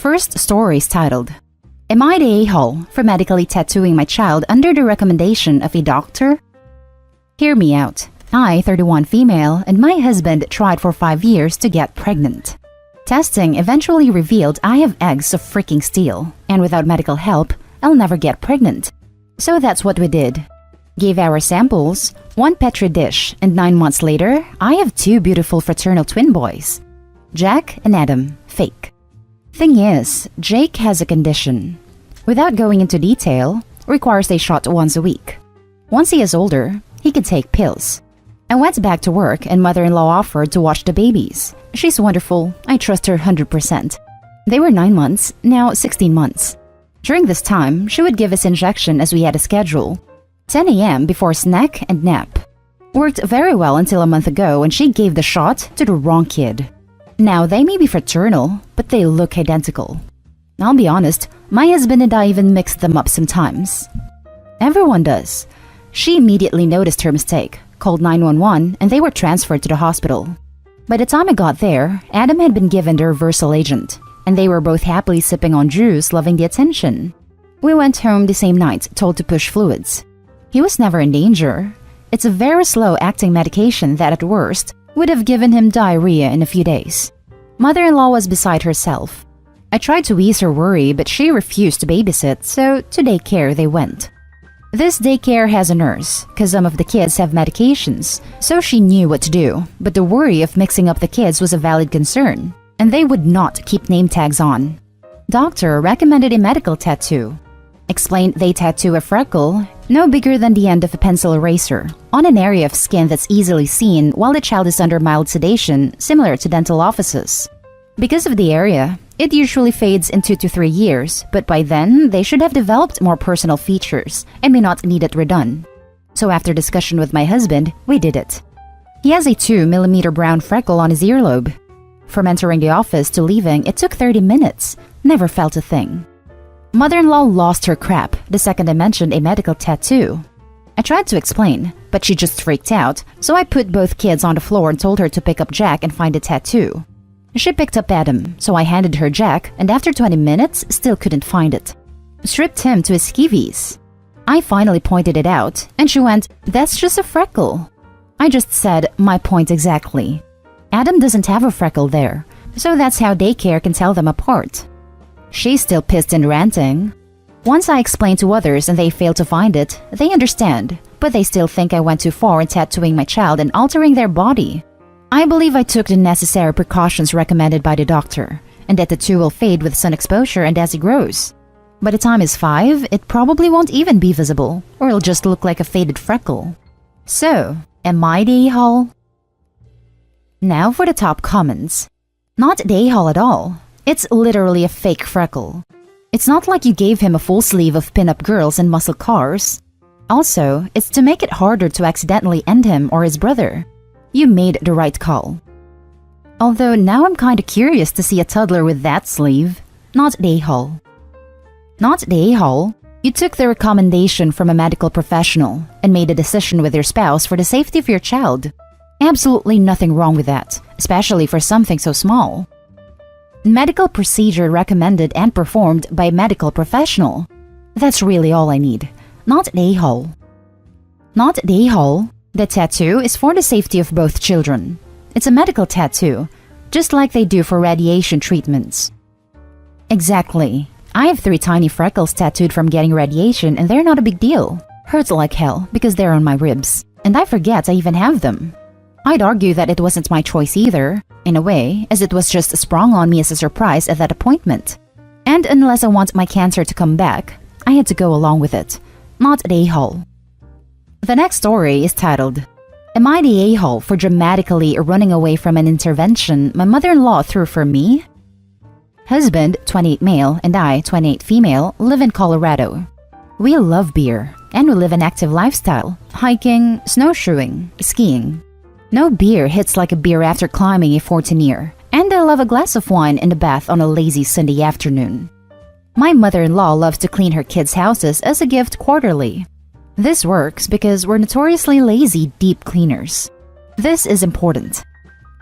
First story is titled, Am I the a-hole for medically tattooing my child under the recommendation of a doctor? Hear me out. I, 31 female, and my husband tried for 5 years to get pregnant. Testing eventually revealed I have eggs of freaking steel, and without medical help, I'll never get pregnant. So that's what we did. Gave our samples, 1 petri dish, and 9 months later, I have 2 beautiful fraternal twin boys. Jack and Adam, fake. Thing is, Jake has a condition. Without going into detail, requires a shot once a week. Once he is older, he can take pills. I went back to work and mother-in-law offered to watch the babies. She's wonderful. I trust her 100%. They were 9 months, now 16 months. During this time, she would give us injection as we had a schedule. 10 a.m. before snack and nap. Worked very well until a month ago when she gave the shot to the wrong kid. Now, they may be fraternal, but they look identical. I'll be honest, my husband and I even mixed them up sometimes. Everyone does. She immediately noticed her mistake, called 911, and they were transferred to the hospital. By the time I got there, Adam had been given the reversal agent, and they were both happily sipping on juice, loving the attention. We went home the same night, told to push fluids. He was never in danger. It's a very slow-acting medication that, at worst, would have given him diarrhea in a few days. Mother-in-law was beside herself. I tried to ease her worry, but she refused to babysit, so to daycare they went. This daycare has a nurse, cause some of the kids have medications, so she knew what to do, but the worry of mixing up the kids was a valid concern, and they would not keep name tags on. Doctor recommended a medical tattoo. Explained they tattoo a freckle, no bigger than the end of a pencil eraser, on an area of skin that's easily seen while the child is under mild sedation, similar to dental offices. Because of the area, it usually fades in 2 to 3 years, but by then, they should have developed more personal features and may not need it redone. So after discussion with my husband, we did it. He has a 2mm brown freckle on his earlobe. From entering the office to leaving, it took 30 minutes. Never felt a thing. Mother-in-law lost her crap the second I mentioned a medical tattoo. I tried to explain, but she just freaked out, so I put both kids on the floor and told her to pick up Jack and find a tattoo. She picked up Adam, so I handed her Jack, and after 20 minutes, still couldn't find it. Stripped him to his skivvies. I finally pointed it out, and she went, "That's just a freckle." I just said, my point exactly. Adam doesn't have a freckle there, so that's how daycare can tell them apart. She's still pissed and ranting. Once I explain to others and they fail to find it, they understand, but they still think I went too far in tattooing my child and altering their body. I believe I took the necessary precautions recommended by the doctor, and that the tattoo will fade with sun exposure and as he grows. By the time he's 5, it probably won't even be visible, or it'll just look like a faded freckle. So, am I the a-hole? Now for the top comments. Not the a-hole at all. It's literally a fake freckle. It's not like you gave him a full sleeve of pin-up girls and muscle cars. Also, it's to make it harder to accidentally end him or his brother. You made the right call. Although now I'm kinda curious to see a toddler with that sleeve. Not the a-hole. Not the a-hole. You took the recommendation from a medical professional and made a decision with your spouse for the safety of your child. Absolutely nothing wrong with that, especially for something so small. Medical procedure recommended and performed by a medical professional. That's really all I need. Not the a-hole. Not the a-hole. The tattoo is for the safety of both children. It's a medical tattoo, just like they do for radiation treatments. Exactly. I have 3 tiny freckles tattooed from getting radiation and they're not a big deal. Hurts like hell because they're on my ribs, and I forget I even have them. I'd argue that it wasn't my choice either, in a way, as it was just sprung on me as a surprise at that appointment. And unless I want my cancer to come back, I had to go along with it. Not the a-hole. The next story is titled, Am I the a-hole for dramatically running away from an intervention my mother-in-law threw for me? Husband, 28 male, and I, 28 female, live in Colorado. We love beer, and we live an active lifestyle, hiking, snowshoeing, skiing. No beer hits like a beer after climbing a 14-year, and I love a glass of wine in the bath on a lazy Sunday afternoon. My mother-in-law loves to clean her kids' houses as a gift quarterly. This works because we're notoriously lazy deep cleaners. This is important.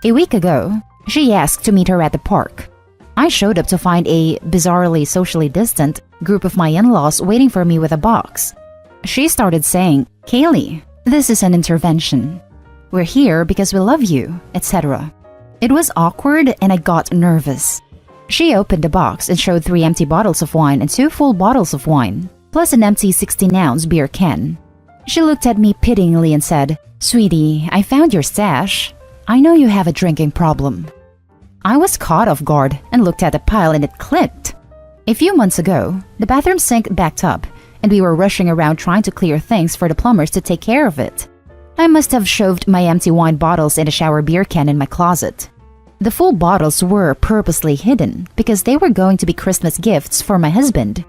A week ago, she asked to meet her at the park. I showed up to find a bizarrely socially distant group of my in-laws waiting for me with a box. She started saying, "Kaylee, this is an intervention. We're here because we love you," etc. It was awkward and I got nervous. She opened the box and showed 3 empty bottles of wine and 2 full bottles of wine, plus an empty 16-ounce beer can. She looked at me pityingly and said, "Sweetie, I found your stash. I know you have a drinking problem." I was caught off guard and looked at the pile and it clicked. A few months ago, the bathroom sink backed up and we were rushing around trying to clear things for the plumbers to take care of it. I must have shoved my empty wine bottles in a shower beer can in my closet. The full bottles were purposely hidden because they were going to be Christmas gifts for my husband.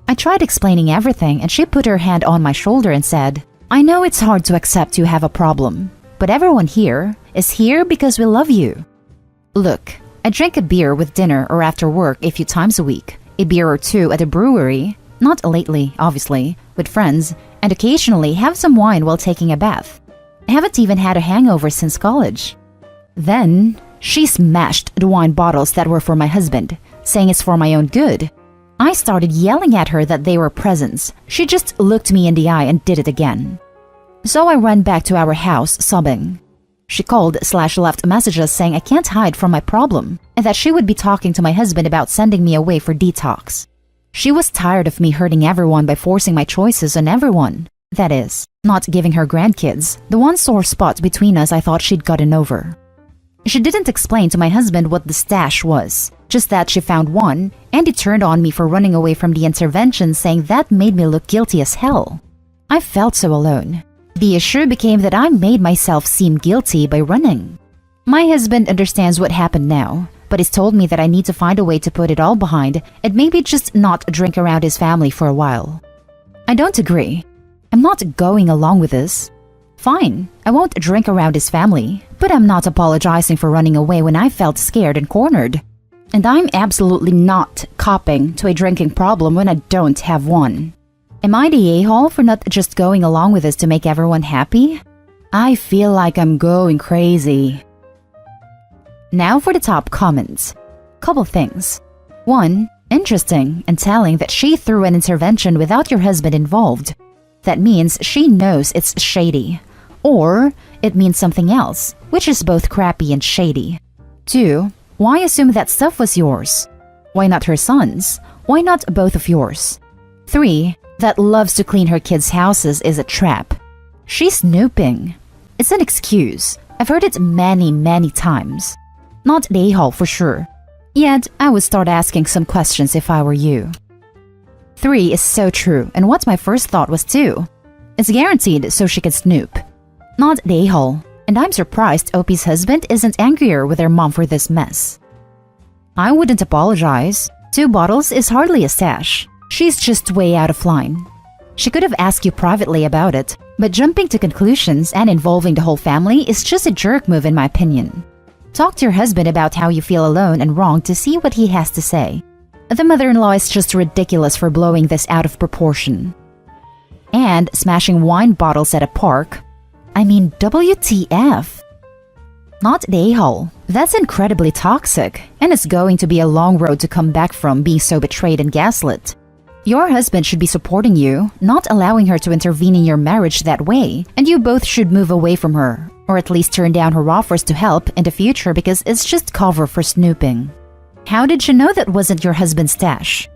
I tried explaining everything and she put her hand on my shoulder and said, "I know it's hard to accept you have a problem, but everyone here is here because we love you. Look, I drink a beer with dinner or after work a few times a week, a beer or 2 at a brewery, not lately, obviously, with friends, and occasionally have some wine while taking a bath. I haven't even had a hangover since college." Then, she smashed the wine bottles that were for my husband, saying it's for my own good. I started yelling at her that they were presents. She just looked me in the eye and did it again. So I ran back to our house sobbing. She called/left messages saying I can't hide from my problem and that she would be talking to my husband about sending me away for detox. She was tired of me hurting everyone by forcing my choices on everyone. That is, not giving her grandkids, the one sore spot between us I thought she'd gotten over. She didn't explain to my husband what the stash was, just that she found one, and he turned on me for running away from the intervention, saying that made me look guilty as hell. I felt so alone. The issue became that I made myself seem guilty by running. My husband understands what happened now, but he's told me that I need to find a way to put it all behind and maybe just not drink around his family for a while. I don't agree. I'm not going along with this. Fine, I won't drink around his family, but I'm not apologizing for running away when I felt scared and cornered. And I'm absolutely not copping to a drinking problem when I don't have one. Am I the a-hole for not just going along with this to make everyone happy? I feel like I'm going crazy. Now for the top comments. Couple things. 1. Interesting and telling that she threw an intervention without your husband involved. That means she knows it's shady. Or it means something else, which is both crappy and shady. 2. Why assume that stuff was yours? Why not her son's? Why not both of yours? 3. That loves to clean her kids' houses is a trap. She's snooping. It's an excuse. I've heard it many times. Not the a-hole for sure. Yet, I would start asking some questions if I were you. 3 is so true, and what my first thought was too. It's guaranteed so she can snoop. Not the a-hole, and I'm surprised Opie's husband isn't angrier with her mom for this mess. I wouldn't apologize. 2 bottles is hardly a stash. She's just way out of line. She could have asked you privately about it, but jumping to conclusions and involving the whole family is just a jerk move in my opinion. Talk to your husband about how you feel alone and wrong to see what he has to say. The mother-in-law is just ridiculous for blowing this out of proportion. And smashing wine bottles at a park. I mean, WTF? Not the a-hole. That's incredibly toxic, and it's going to be a long road to come back from being so betrayed and gaslit. Your husband should be supporting you, not allowing her to intervene in your marriage that way, and you both should move away from her, or at least turn down her offers to help in the future because it's just cover for snooping. How did you know that wasn't your husband's stash?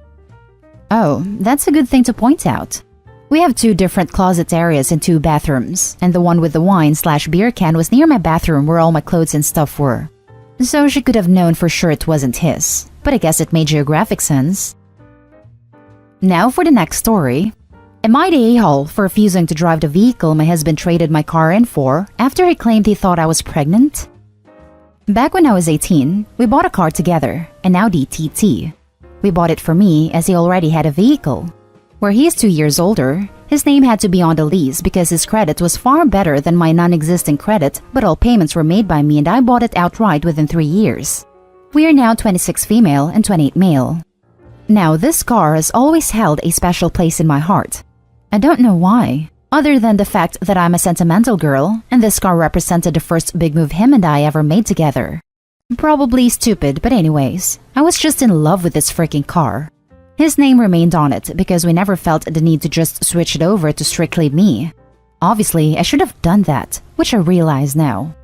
Oh, that's a good thing to point out. We have 2 different closet areas and 2 bathrooms, and the one with the wine/beer can was near my bathroom where all my clothes and stuff were. So she could have known for sure it wasn't his, but I guess it made geographic sense. Now for the next story. Am I the a-hole for refusing to drive the vehicle my husband traded my car in for after he claimed he thought I was pregnant? Back when I was 18, we bought a car together, an Audi TT. We bought it for me as he already had a vehicle. Where he is 2 years older, his name had to be on the lease because his credit was far better than my non-existent credit, but all payments were made by me and I bought it outright within 3 years. We are now 26 female and 28 male. Now this car has always held a special place in my heart. I don't know why, other than the fact that I'm a sentimental girl and this car represented the first big move him and I ever made together. Probably stupid, but anyways, I was just in love with this freaking car. His name remained on it because we never felt the need to just switch it over to strictly me. Obviously, I should have done that, which I realize now.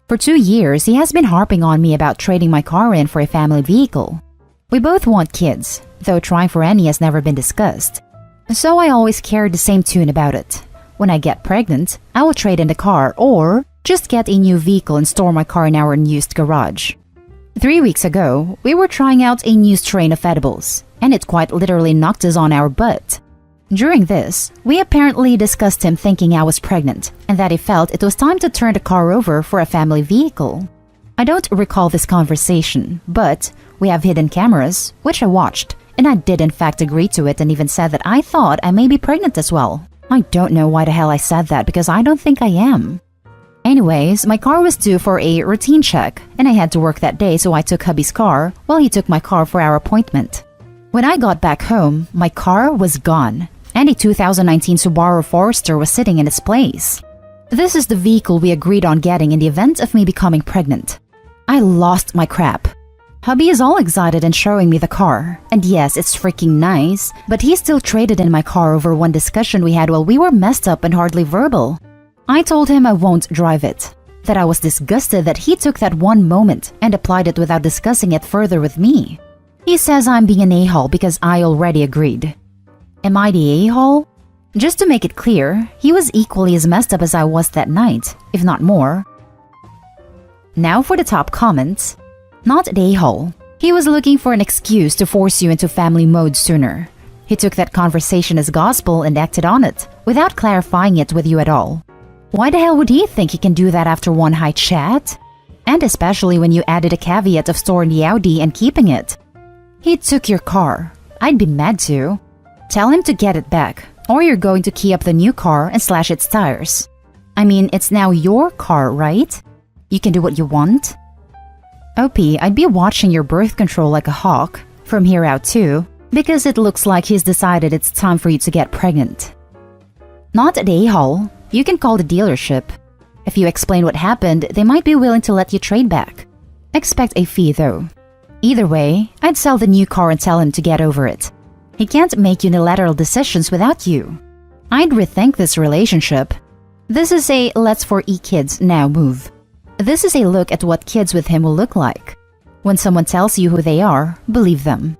For 2 years, he has been harping on me about trading my car in for a family vehicle. We both want kids, though trying for any has never been discussed. So I always carried the same tune about it. When I get pregnant, I will trade in the car or just get a new vehicle and store my car in our unused garage. 3 weeks ago, we were trying out a new strain of edibles, and it quite literally knocked us on our butt. During this, we apparently discussed him thinking I was pregnant and that he felt it was time to turn the car over for a family vehicle. I don't recall this conversation, but we have hidden cameras, which I watched, and I did in fact agree to it and even said that I thought I may be pregnant as well. I don't know why the hell I said that because I don't think I am. Anyways, my car was due for a routine check, and I had to work that day, so I took hubby's car while he took my car for our appointment. When I got back home, my car was gone, and a 2019 Subaru Forester was sitting in its place. This is the vehicle we agreed on getting in the event of me becoming pregnant. I lost my crap. Hubby is all excited and showing me the car, and yes, it's freaking nice, but he still traded in my car over one discussion we had while we were messed up and hardly verbal. I told him I won't drive it, that I was disgusted that he took that one moment and applied it without discussing it further with me. He says I'm being an a-hole because I already agreed. Am I the a-hole? Just to make it clear, he was equally as messed up as I was that night, if not more. Now for the top comments. Not the a-hole. He was looking for an excuse to force you into family mode sooner. He took that conversation as gospel and acted on it, without clarifying it with you at all. Why the hell would he think he can do that after one high chat? And especially when you added a caveat of storing the Audi and keeping it. He took your car. I'd be mad too. Tell him to get it back, or you're going to key up the new car and slash its tires. I mean, it's now your car, right? You can do what you want. OP, I'd be watching your birth control like a hawk, from here out too, because it looks like he's decided it's time for you to get pregnant. Not at a-hole. You can call the dealership. If you explain what happened, they might be willing to let you trade back. Expect a fee though. Either way, I'd sell the new car and tell him to get over it. He can't make unilateral decisions without you. I'd rethink this relationship. This is a let's for e-kids now move. This is a look at what kids with him will look like. When someone tells you who they are, believe them.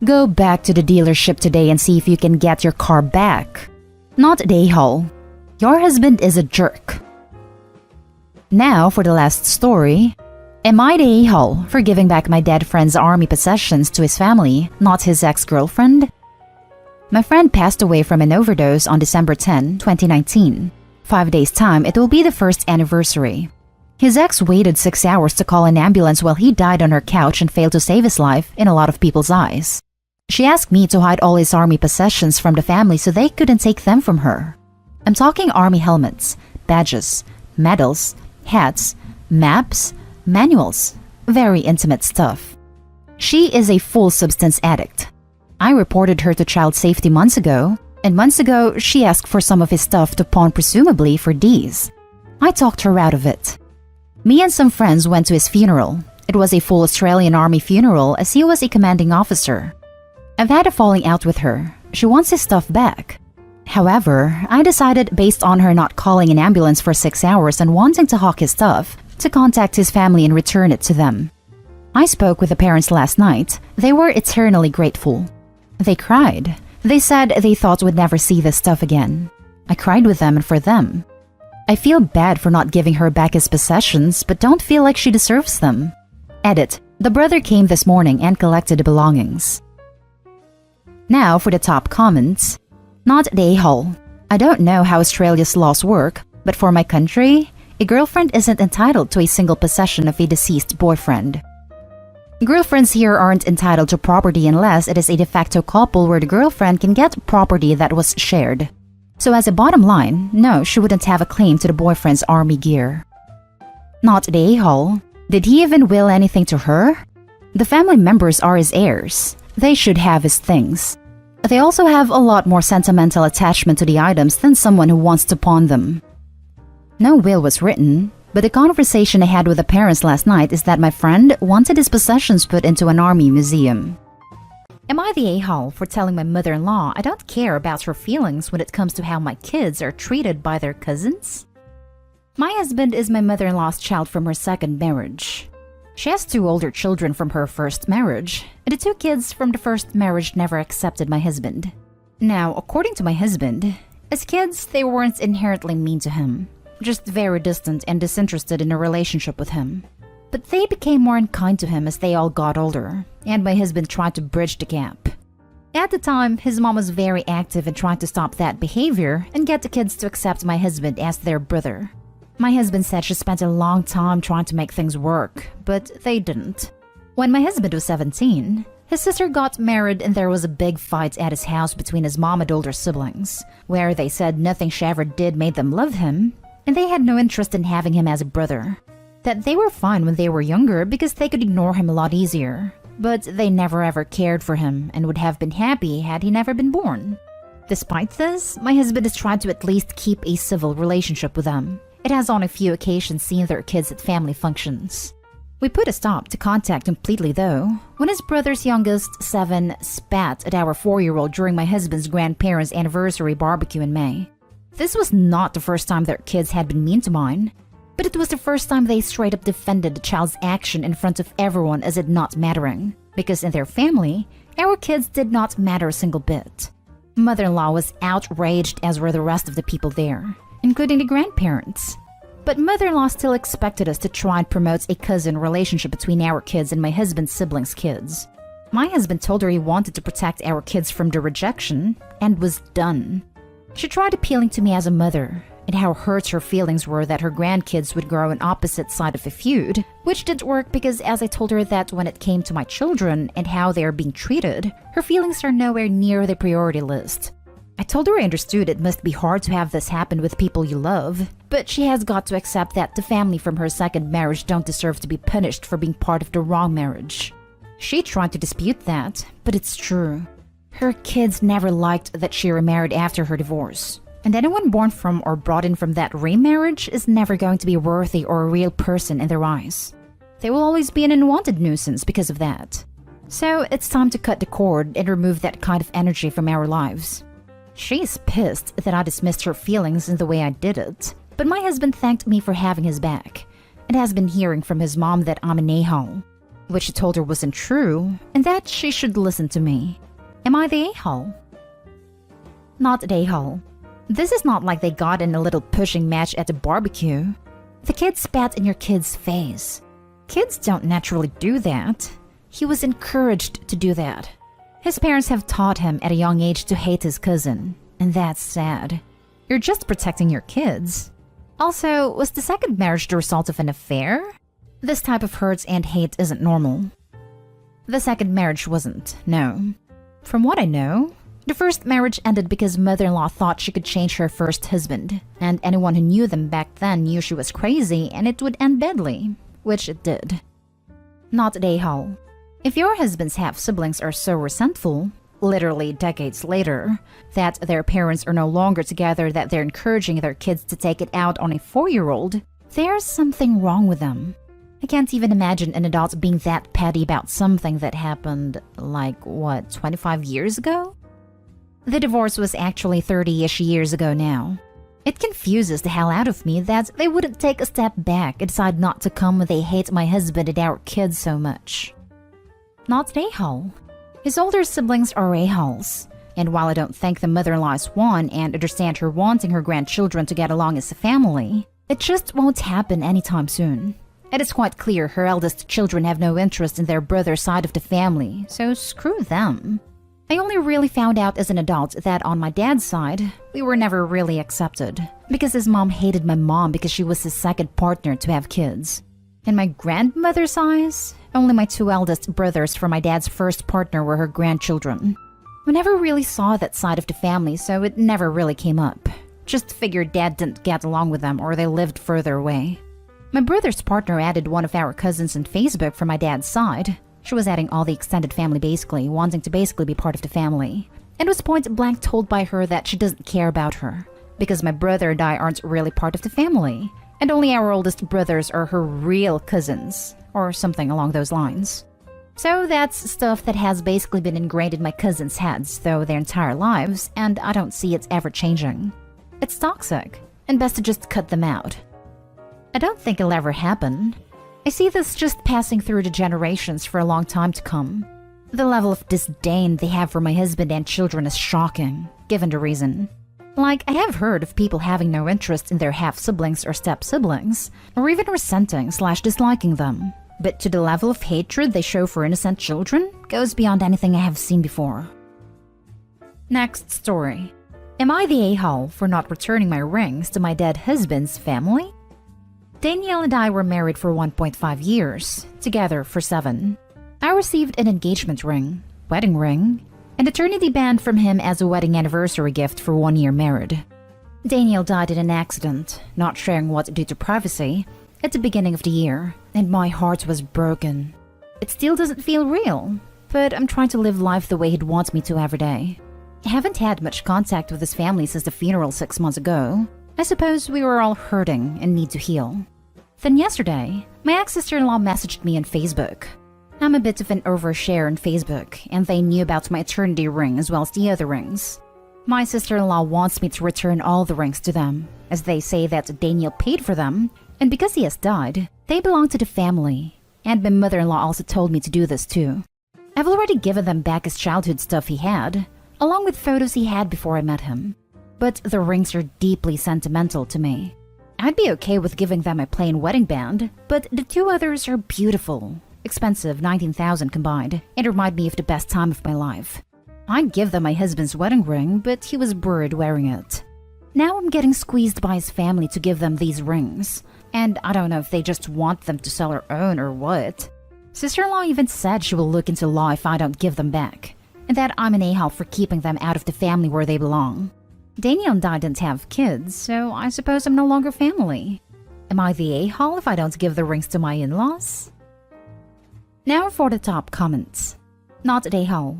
Go back to the dealership today and see if you can get your car back. Not a hole. Your husband is a jerk. Now for the last story. Am I the a-hole for giving back my dead friend's army possessions to his family, not his ex-girlfriend? My friend passed away from an overdose on December 10, 2019. 5 days' time, it will be the first anniversary. His ex waited 6 hours to call an ambulance while he died on her couch and failed to save his life in a lot of people's eyes. She asked me to hide all his army possessions from the family so they couldn't take them from her. I'm talking army helmets, badges, medals, hats, maps, manuals, very intimate stuff. She is a full substance addict. I reported her to child safety months ago, and months ago she asked for some of his stuff to pawn presumably for D's. I talked her out of it. Me and some friends went to his funeral. It was a full Australian Army funeral as he was a commanding officer. I've had a falling out with her. She wants his stuff back. However, I decided based on her not calling an ambulance for 6 hours and wanting to hawk his stuff, to contact his family and return it to them. I spoke with the parents last night. They were eternally grateful. They cried. They said they thought we'd never see this stuff again. I cried with them and for them. I feel bad for not giving her back his possessions, but don't feel like she deserves them. Edit. The brother came this morning and collected the belongings. Now for the top comments. Not the a-hole. I don't know how Australia's laws work, but for my country, a girlfriend isn't entitled to a single possession of a deceased boyfriend. Girlfriends here aren't entitled to property unless it is a de facto couple where the girlfriend can get property that was shared. So as a bottom line, no, she wouldn't have a claim to the boyfriend's army gear. Not the a-hole. Did he even will anything to her? The family members are his heirs. They should have his things. They also have a lot more sentimental attachment to the items than someone who wants to pawn them. No will was written. But the conversation I had with the parents last night is that my friend wanted his possessions put into an army museum. Am I the a-hole for telling my mother-in-law I don't care about her feelings when it comes to how my kids are treated by their cousins? My husband is my mother-in-law's child from her second marriage. She has 2 older children from her first marriage, and the 2 kids from the first marriage never accepted my husband. Now, according to my husband, as kids, they weren't inherently mean to him, just very distant and disinterested in a relationship with him. But they became more unkind to him as they all got older, and my husband tried to bridge the gap. At the time, his mom was very active in trying to stop that behavior and get the kids to accept my husband as their brother. My husband said she spent a long time trying to make things work, but they didn't. When my husband was 17, his sister got married and there was a big fight at his house between his mom and older siblings, where they said nothing she ever did made them love him, and they had no interest in having him as a brother. That they were fine when they were younger because they could ignore him a lot easier, but they never ever cared for him and would have been happy had he never been born. Despite this, my husband has tried to at least keep a civil relationship with them. It has on a few occasions seen their kids at family functions. We put a stop to contact completely though, when his brother's youngest, 7, spat at our 4-year-old during my husband's grandparents' anniversary barbecue in May. This was not the first time their kids had been mean to mine, but it was the first time they straight up defended the child's action in front of everyone as it not mattering, because in their family, our kids did not matter a single bit. Mother-in-law was outraged, as were the rest of the people there, including the grandparents. But mother-in-law still expected us to try and promote a cousin relationship between our kids and my husband's siblings' kids. My husband told her he wanted to protect our kids from the rejection, and was done. She tried appealing to me as a mother, and how hurt her feelings were that her grandkids would grow on opposite side of a feud, which didn't work because as I told her that when it came to my children and how they are being treated, her feelings are nowhere near the priority list. I told her I understood it must be hard to have this happen with people you love, but she has got to accept that the family from her second marriage don't deserve to be punished for being part of the wrong marriage. She tried to dispute that, but it's true. Her kids never liked that she remarried after her divorce, and anyone born from or brought in from that remarriage is never going to be worthy or a real person in their eyes. They will always be an unwanted nuisance because of that. So it's time to cut the cord and remove that kind of energy from our lives. She's pissed that I dismissed her feelings in the way I did it, but my husband thanked me for having his back, and has been hearing from his mom that I'm an a-hole, which he told her wasn't true, and that she should listen to me. Am I the a-hole? Not the a-hole. This is not like they got in a little pushing match at the barbecue. The kid spat in your kid's face. Kids don't naturally do that. He was encouraged to do that. His parents have taught him at a young age to hate his cousin, and that's sad. You're just protecting your kids. Also, was the second marriage the result of an affair? This type of hurt and hate isn't normal. The second marriage wasn't, no. From what I know, the first marriage ended because mother-in-law thought she could change her first husband, and anyone who knew them back then knew she was crazy and it would end badly, which it did. Not the a-hole. If your husband's half-siblings are so resentful, literally decades later, that their parents are no longer together, that they're encouraging their kids to take it out on a 4-year-old, there's something wrong with them. I can't even imagine an adult being that petty about something that happened, 25 years ago? The divorce was actually 30-ish years ago now. It confuses the hell out of me that they wouldn't take a step back and decide not to come when they hate my husband and our kids so much. Not an a-hole. His older siblings are a-holes, and while I don't think the mother-in-law is one and understand her wanting her grandchildren to get along as a family, it just won't happen anytime soon. And it's quite clear her eldest children have no interest in their brother's side of the family, so screw them. I only really found out as an adult that on my dad's side, we were never really accepted, because his mom hated my mom because she was his second partner to have kids. In my grandmother's eyes, only my 2 eldest brothers from my dad's first partner were her grandchildren. We never really saw that side of the family, so it never really came up. Just figured dad didn't get along with them or they lived further away. My brother's partner added one of our cousins on Facebook from my dad's side. She was adding all the extended family basically, wanting to basically be part of the family. And was point blank told by her that she doesn't care about her, because my brother and I aren't really part of the family, and only our oldest brothers are her real cousins, or something along those lines. So that's stuff that has basically been ingrained in my cousins' heads through their entire lives, and I don't see it's ever changing. It's toxic, and best to just cut them out. I don't think it'll ever happen. I see this just passing through the generations for a long time to come. The level of disdain they have for my husband and children is shocking, given the reason. Like, I have heard of people having no interest in their half-siblings or step-siblings, or even resenting/disliking them. But to the level of hatred they show for innocent children goes beyond anything I have seen before. Next story. Am I the a-hole for not returning my rings to my dead husband's family? Danielle and I were married for 1.5 years, together for 7. I received an engagement ring, wedding ring, and eternity band from him as a wedding anniversary gift for 1 year married. Danielle died in an accident, not sharing what due to privacy, at the beginning of the year, and my heart was broken. It still doesn't feel real, but I'm trying to live life the way he'd want me to every day. I haven't had much contact with his family since the funeral 6 months ago. I suppose we were all hurting and need to heal. Then yesterday, my ex-sister-in-law messaged me on Facebook. I'm a bit of an overshare on Facebook, and they knew about my eternity ring as well as the other rings. My sister-in-law wants me to return all the rings to them, as they say that Daniel paid for them, and because he has died, they belong to the family. And my mother-in-law also told me to do this too. I've already given them back his childhood stuff he had, along with photos he had before I met him. But the rings are deeply sentimental to me. I'd be okay with giving them a plain wedding band, but the 2 others are beautiful, expensive, $19,000 combined, and remind me of the best time of my life. I'd give them my husband's wedding ring, but he was buried wearing it. Now I'm getting squeezed by his family to give them these rings, and I don't know if they just want them to sell or own or what. Sister-in-law even said she will look into law if I don't give them back, and that I'm an a-hole for keeping them out of the family where they belong. Daniel and I didn't have kids, so I suppose I'm no longer family. Am I the a-hole if I don't give the rings to my in-laws? Now for the top comments. Not an a-hole.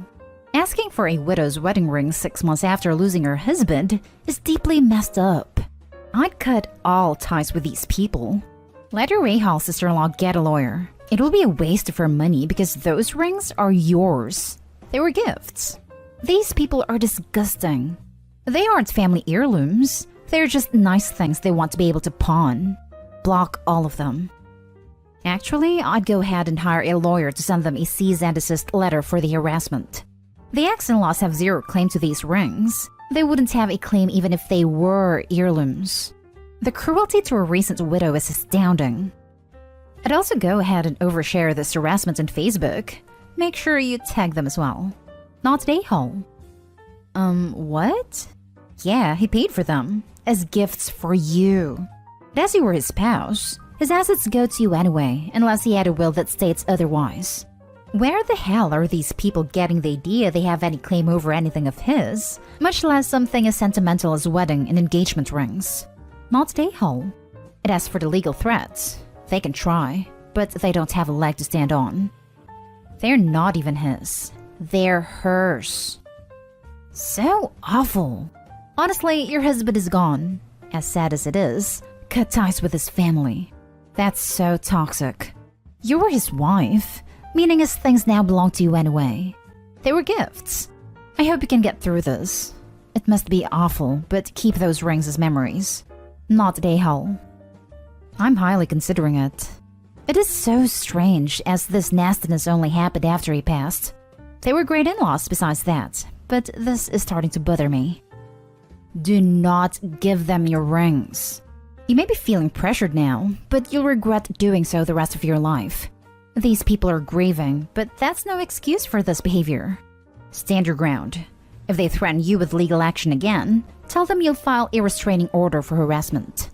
Asking for a widow's wedding ring 6 months after losing her husband is deeply messed up. I'd cut all ties with these people. Let your a-hole sister-in-law get a lawyer. It will be a waste of her money because those rings are yours. They were gifts. These people are disgusting. They aren't family heirlooms. They're just nice things they want to be able to pawn. Block all of them. Actually, I'd go ahead and hire a lawyer to send them a cease and desist letter for the harassment. The ex-in-laws have zero claim to these rings. They wouldn't have a claim even if they were heirlooms. The cruelty to a recent widow is astounding. I'd also go ahead and overshare this harassment on Facebook. Make sure you tag them as well. Not an a-hole. What? Yeah, he paid for them. As gifts for you. But as you were his spouse, his assets go to you anyway, unless he had a will that states otherwise. Where the hell are these people getting the idea they have any claim over anything of his, much less something as sentimental as wedding and engagement rings? Not an a-hole. And as for the legal threats, they can try, but they don't have a leg to stand on. They're not even his. They're hers. So awful. Honestly, your husband is gone. As sad as it is, cut ties with his family. That's so toxic. You were his wife, meaning his things now belong to you anyway. They were gifts. I hope you can get through this. It must be awful, but keep those rings as memories. Not an a-hole. I'm highly considering it. It is so strange, as this nastiness only happened after he passed. They were great in-laws besides that, but this is starting to bother me. Do not give them your rings. You may be feeling pressured now, but you'll regret doing so the rest of your life. These people are grieving, but that's no excuse for this behavior. Stand your ground. If they threaten you with legal action again, tell them you'll file a restraining order for harassment.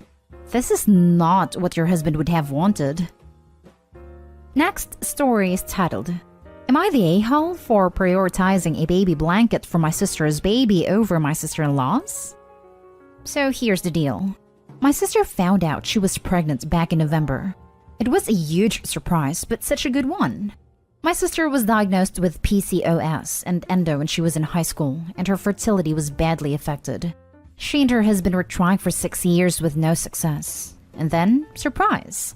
This is not what your husband would have wanted. Next story is titled, Am I the a-hole for prioritizing a baby blanket for my sister's baby over my sister-in-law's? So here's the deal. My sister found out she was pregnant back in November. It was a huge surprise, but such a good one. My sister was diagnosed with PCOS and endo when she was in high school, and her fertility was badly affected. She and her husband were trying for 6 years with no success. And then, surprise!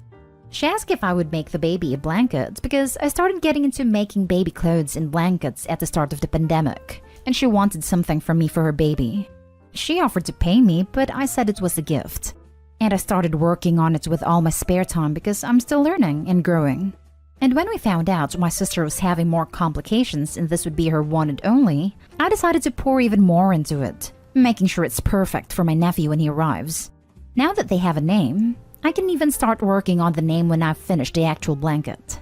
She asked if I would make the baby a blanket because I started getting into making baby clothes and blankets at the start of the pandemic, and she wanted something from me for her baby. She offered to pay me, but I said it was a gift. And I started working on it with all my spare time because I'm still learning and growing. And when we found out my sister was having more complications and this would be her one and only, I decided to pour even more into it, making sure it's perfect for my nephew when he arrives. Now that they have a name, I can even start working on the name when I've finished the actual blanket.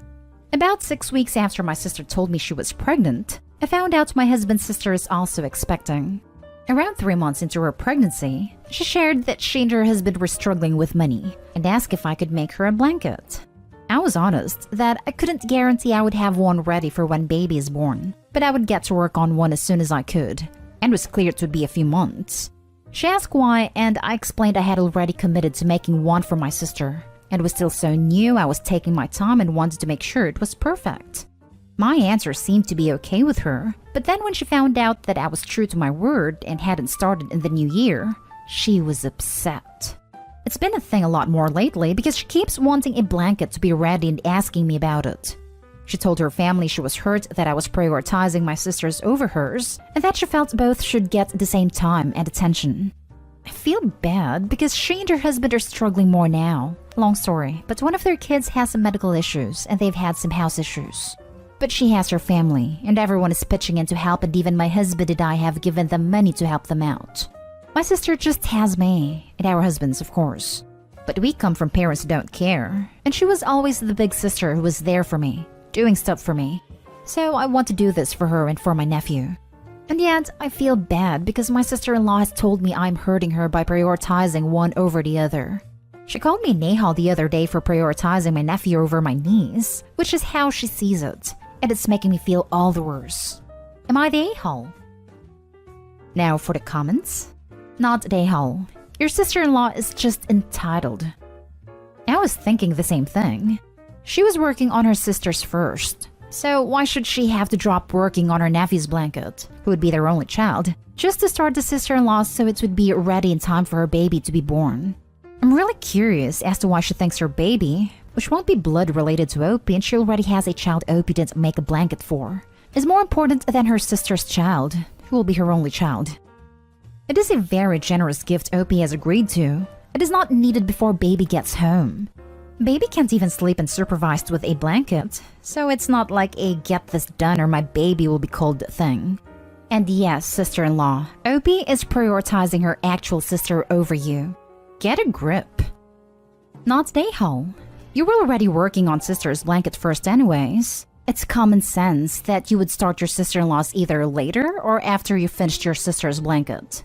About 6 weeks after my sister told me she was pregnant, I found out my husband's sister is also expecting. Around 3 months into her pregnancy, she shared that she and her husband were struggling with money and asked if I could make her a blanket. I was honest that I couldn't guarantee I would have one ready for when baby is born, but I would get to work on one as soon as I could, and was clear it would be a few months. She asked why, and I explained I had already committed to making one for my sister, and was still so new I was taking my time and wanted to make sure it was perfect. My answer seemed to be okay with her, but then when she found out that I was true to my word and hadn't started in the new year, she was upset. It's been a thing a lot more lately because she keeps wanting a blanket to be ready and asking me about it. She told her family she was hurt that I was prioritizing my sister's over hers, and that she felt both should get the same time and attention. I feel bad because she and her husband are struggling more now. Long story, but one of their kids has some medical issues and they've had some house issues. But she has her family, and everyone is pitching in to help, and even my husband and I have given them money to help them out. My sister just has me, and our husbands, of course. But we come from parents who don't care, and she was always the big sister who was there for me, doing stuff for me. So I want to do this for her and for my nephew. And yet, I feel bad because my sister-in-law has told me I'm hurting her by prioritizing one over the other. She called me Nahal the other day for prioritizing my nephew over my niece, which is how she sees it, and it's making me feel all the worse. Am I the a-hole? Now for the comments. Not the a-hole. Your sister-in-law is just entitled. I was thinking the same thing. She was working on her sister's first, so why should she have to drop working on her nephew's blanket, who would be their only child, just to start the sister-in-law so it would be ready in time for her baby to be born? I'm really curious as to why she thinks her baby, which won't be blood related to Opie and she already has a child Opie didn't make a blanket for, is more important than her sister's child, who will be her only child. It is a very generous gift Opie has agreed to. It is not needed before baby gets home. Baby can't even sleep unsupervised with a blanket, so it's not like a get this done or my baby will be cold thing. And yes, sister-in-law, Opie is prioritizing her actual sister over you. Get a grip. Not a-hole. You were already working on sister's blanket first anyways. It's common sense that you would start your sister-in-law's either later or after you finished your sister's blanket.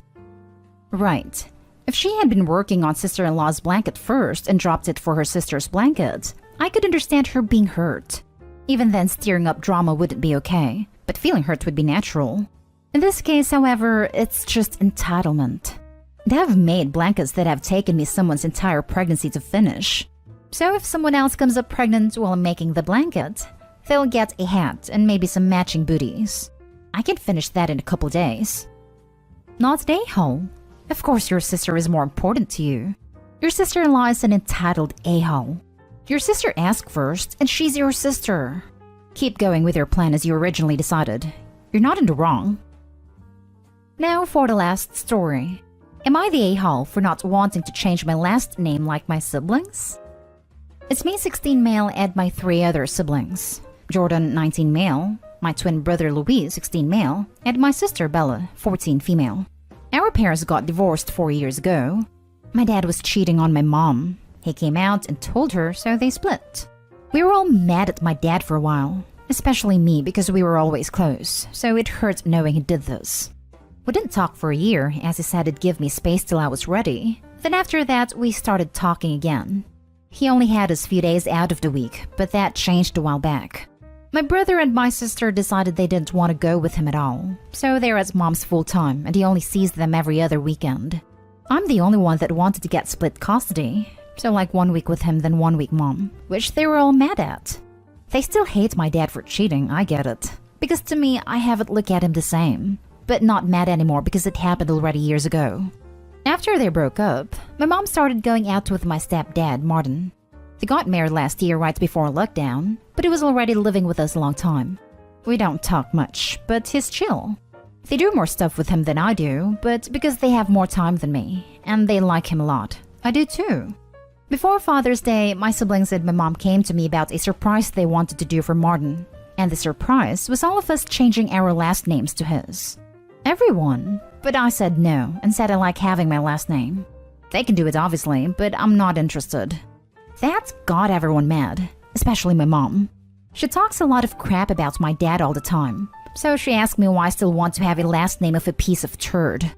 Right. If she had been working on sister-in-law's blanket first and dropped it for her sister's blanket, I could understand her being hurt. Even then, stirring up drama wouldn't be okay, but feeling hurt would be natural. In this case, however, it's just entitlement. They have made blankets that have taken me someone's entire pregnancy to finish. So if someone else comes up pregnant while making the blanket, they'll get a hat and maybe some matching booties. I can finish that in a couple days. Not a-hole. Of course your sister is more important to you. Your sister-in-law is an entitled a-hole. Your sister asked first, and she's your sister. Keep going with your plan as you originally decided. You're not in the wrong. Now for the last story. Am I the a-hole for not wanting to change my last name like my siblings? It's me, 16 male, and my 3 other siblings. Jordan, 19 male, my twin brother Louis, 16 male, and my sister Bella, 14 female. Our parents got divorced 4 years ago. My dad was cheating on my mom. He came out and told her, so they split. We were all mad at my dad for a while, especially me because we were always close, so it hurt knowing he did this. We didn't talk for a year as he said he'd give me space till I was ready. Then after that, we started talking again. He only had us few days out of the week, but that changed a while back. My brother and my sister decided they didn't want to go with him at all, so they're at mom's full time and he only sees them every other weekend. I'm the only one that wanted to get split custody, so like 1 week with him then 1 week mom, which they were all mad at. They still hate my dad for cheating, I get it, because to me I haven't looked at him the same, but not mad anymore because it happened already years ago. After they broke up, my mom started going out with my stepdad, Martin. They got married last year right before lockdown, but he was already living with us a long time. We don't talk much, but he's chill. They do more stuff with him than I do, but because they have more time than me, and they like him a lot. I do too. Before Father's Day, my siblings and my mom came to me about a surprise they wanted to do for Martin. And the surprise was all of us changing our last names to his. Everyone. But I said no and said I like having my last name. They can do it obviously, but I'm not interested. That got everyone mad, especially my mom. She talks a lot of crap about my dad all the time, so she asked me why I still want to have a last name of a piece of turd.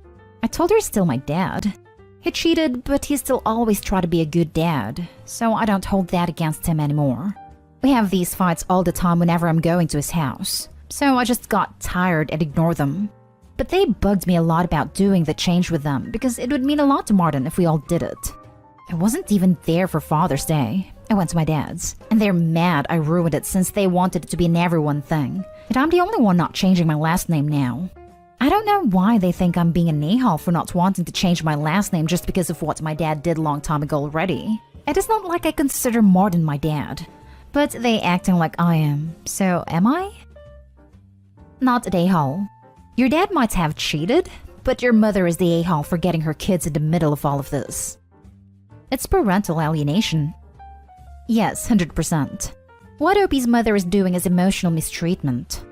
I told her he's still my dad. He cheated, but he still always tried to be a good dad, so I don't hold that against him anymore. We have these fights all the time whenever I'm going to his house, so I just got tired and ignored them. But they bugged me a lot about doing the change with them because it would mean a lot to Martin if we all did it. I wasn't even there for Father's Day. I went to my dad's, and they're mad I ruined it since they wanted it to be an everyone thing, and I'm the only one not changing my last name now. I don't know why they think I'm being an a-hole for not wanting to change my last name just because of what my dad did a long time ago already. It is not like I consider Martin my dad. But they acting like I am, so am I? Not an a-hole. Your dad might have cheated, but your mother is the a-hole for getting her kids in the middle of all of this. It's parental alienation. Yes, 100%. What Opie's mother is doing is emotional mistreatment.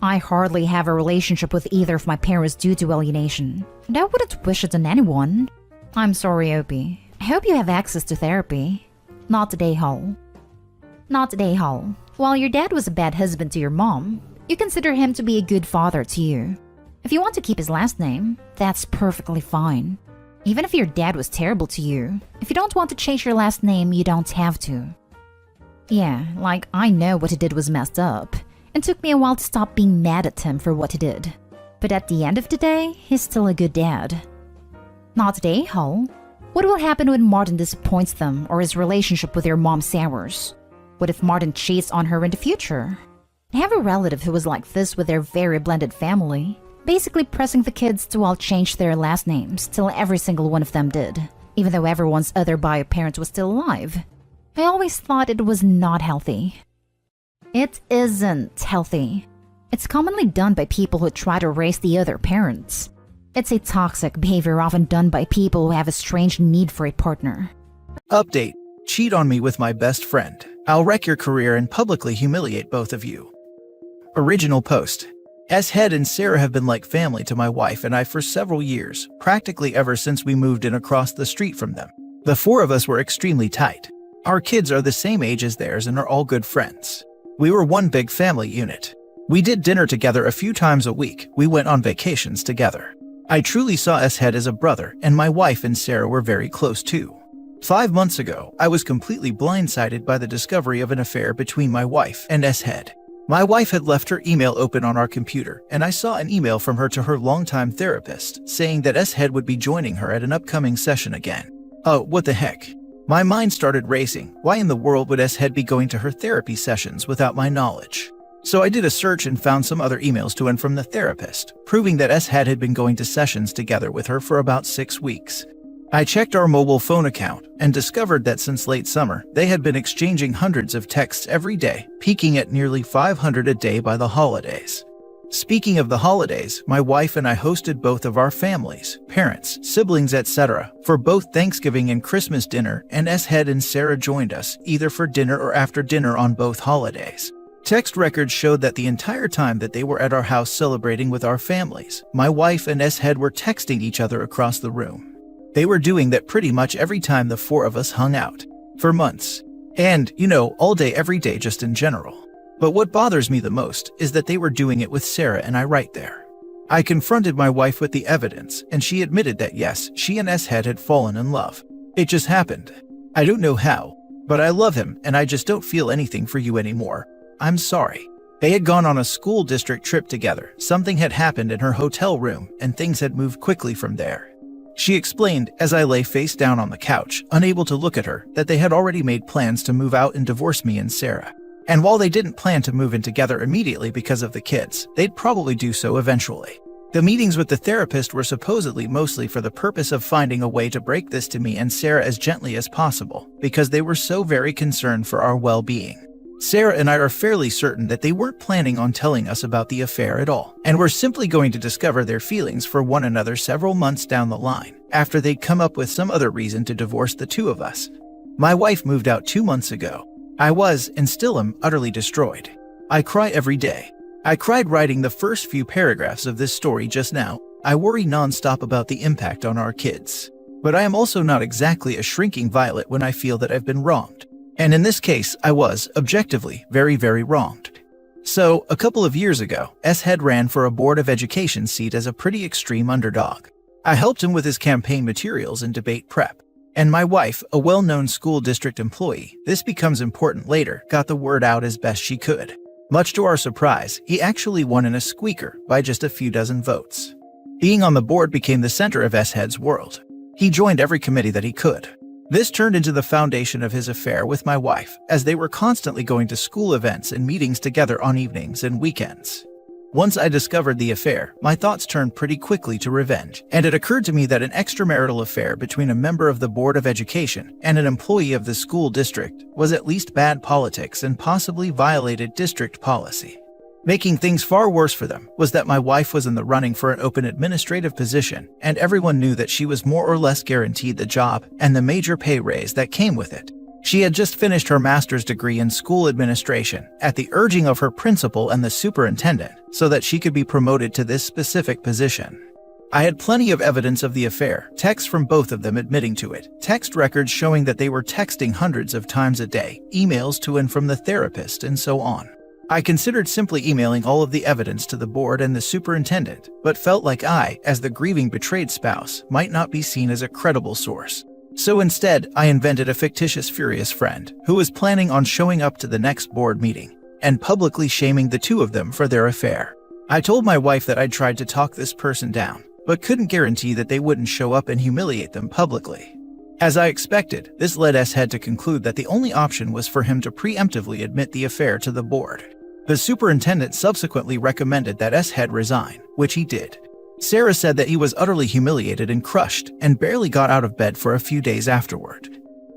I hardly have a relationship with either of my parents due to alienation, and I wouldn't wish it on anyone. I'm sorry, Opie. I hope you have access to therapy. Not an a-hole. Not an a-hole. While your dad was a bad husband to your mom, you consider him to be a good father to you. If you want to keep his last name, that's perfectly fine. Even if your dad was terrible to you, if you don't want to change your last name, you don't have to. Yeah, like I know what he did was messed up, and took me a while to stop being mad at him for what he did. But at the end of the day, he's still a good dad. Not an a-hole. What will happen when Martin disappoints them or his relationship with your mom sours? What if Martin cheats on her in the future? I have a relative who was like this with their very blended family, basically pressing the kids to all change their last names till every single one of them did, even though everyone's other bio parent was still alive. I always thought it was not healthy. It isn't healthy. It's commonly done by people who try to raise the other parents. It's a toxic behavior often done by people who have a strange need for a partner. Update. Cheat on me with my best friend. I'll wreck your career and publicly humiliate both of you. Original post. S-Head and Sarah have been like family to my wife and I for several years, practically ever since we moved in across the street from them. The four of us were extremely tight. Our kids are the same age as theirs and are all good friends. We were one big family unit. We did dinner together a few times a week. We went on vacations together. I truly saw S-Head as a brother, and my wife and Sarah were very close too. 5 months ago, I was completely blindsided by the discovery of an affair between my wife and S-Head. My wife had left her email open on our computer, and I saw an email from her to her longtime therapist saying that S-Head would be joining her at an upcoming session again. Oh, what the heck? My mind started racing. Why in the world would S-Head be going to her therapy sessions without my knowledge? So I did a search and found some other emails to and from the therapist, proving that S-Head had been going to sessions together with her for about 6 weeks. I checked our mobile phone account and discovered that since late summer, they had been exchanging hundreds of texts every day, peaking at nearly 500 a day by the holidays. Speaking of the holidays, my wife and I hosted both of our families, parents, siblings, etc., for both Thanksgiving and Christmas dinner, and S-Head and Sarah joined us, either for dinner or after dinner on both holidays. Text records showed that the entire time that they were at our house celebrating with our families, my wife and S-Head were texting each other across the room. They were doing that pretty much every time the four of us hung out. For months. And, all day every day just in general. But what bothers me the most is that they were doing it with Sarah and I right there. I confronted my wife with the evidence, and she admitted that yes, she and S-Head had fallen in love. It just happened. I don't know how, but I love him and I just don't feel anything for you anymore. I'm sorry. They had gone on a school district trip together. Something had happened in her hotel room and things had moved quickly from there. She explained, as I lay face down on the couch, unable to look at her, that they had already made plans to move out and divorce me and Sarah. And while they didn't plan to move in together immediately because of the kids, they'd probably do so eventually. The meetings with the therapist were supposedly mostly for the purpose of finding a way to break this to me and Sarah as gently as possible, because they were so very concerned for our well-being. Sarah and I are fairly certain that they weren't planning on telling us about the affair at all, and were simply going to discover their feelings for one another several months down the line, after they'd come up with some other reason to divorce the two of us. My wife moved out 2 months ago. I was, and still am, utterly destroyed. I cry every day. I cried writing the first few paragraphs of this story just now. I worry nonstop about the impact on our kids. But I am also not exactly a shrinking violet when I feel that I've been wronged. And in this case, I was, objectively, very, very wronged. So, a couple of years ago, S-Head ran for a Board of Education seat as a pretty extreme underdog. I helped him with his campaign materials and debate prep. And my wife, a well-known school district employee, this becomes important later, got the word out as best she could. Much to our surprise, he actually won in a squeaker by just a few dozen votes. Being on the board became the center of S-Head's world. He joined every committee that he could. This turned into the foundation of his affair with my wife, as they were constantly going to school events and meetings together on evenings and weekends. Once I discovered the affair, my thoughts turned pretty quickly to revenge, and it occurred to me that an extramarital affair between a member of the Board of Education and an employee of the school district was at least bad politics and possibly violated district policy. Making things far worse for them was that my wife was in the running for an open administrative position, and everyone knew that she was more or less guaranteed the job and the major pay raise that came with it. She had just finished her master's degree in school administration at the urging of her principal and the superintendent so that she could be promoted to this specific position. I had plenty of evidence of the affair, texts from both of them admitting to it, text records showing that they were texting hundreds of times a day, emails to and from the therapist, and so on. I considered simply emailing all of the evidence to the board and the superintendent, but felt like I, as the grieving betrayed spouse, might not be seen as a credible source. So instead, I invented a fictitious furious friend who was planning on showing up to the next board meeting and publicly shaming the two of them for their affair. I told my wife that I'd tried to talk this person down, but couldn't guarantee that they wouldn't show up and humiliate them publicly. As I expected, this led S-Head to conclude that the only option was for him to preemptively admit the affair to the board. The superintendent subsequently recommended that S-Head resign, which he did. Sarah said that he was utterly humiliated and crushed, and barely got out of bed for a few days afterward.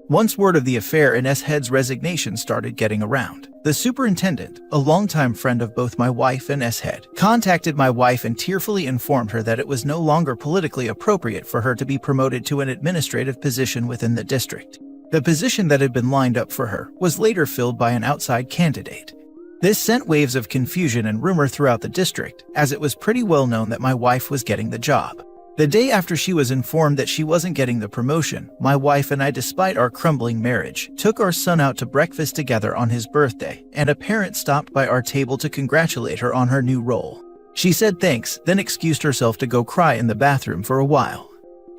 Once word of the affair and S-Head's resignation started getting around, the superintendent, a longtime friend of both my wife and S-Head, contacted my wife and tearfully informed her that it was no longer politically appropriate for her to be promoted to an administrative position within the district. The position that had been lined up for her was later filled by an outside candidate. This sent waves of confusion and rumor throughout the district, as it was pretty well known that my wife was getting the job. The day after she was informed that she wasn't getting the promotion, my wife and I, despite our crumbling marriage, took our son out to breakfast together on his birthday, and a parent stopped by our table to congratulate her on her new role. She said thanks, then excused herself to go cry in the bathroom for a while.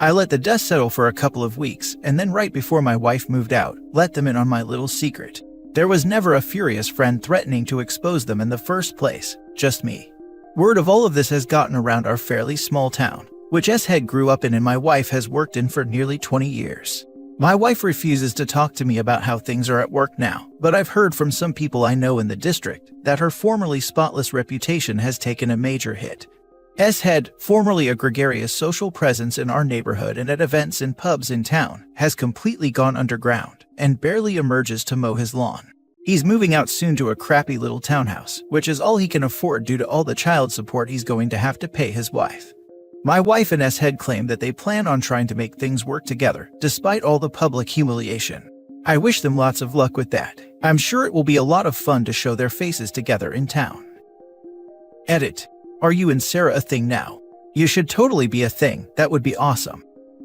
I let the dust settle for a couple of weeks, and then right before my wife moved out, let them in on my little secret. There was never a furious friend threatening to expose them in the first place, just me. Word of all of this has gotten around our fairly small town, which S-Head grew up in and my wife has worked in for nearly 20 years. My wife refuses to talk to me about how things are at work now, but I've heard from some people I know in the district that her formerly spotless reputation has taken a major hit. S-Head, formerly a gregarious social presence in our neighborhood and at events and pubs in town, has completely gone underground and barely emerges to mow his lawn. He's moving out soon to a crappy little townhouse, which is all he can afford due to all the child support he's going to have to pay his wife. My wife and S-Head claim that they plan on trying to make things work together, despite all the public humiliation. I wish them lots of luck with that. I'm sure it will be a lot of fun to show their faces together in town. Edit. Are you and Sarah a thing now? You should totally be a thing, that would be awesome.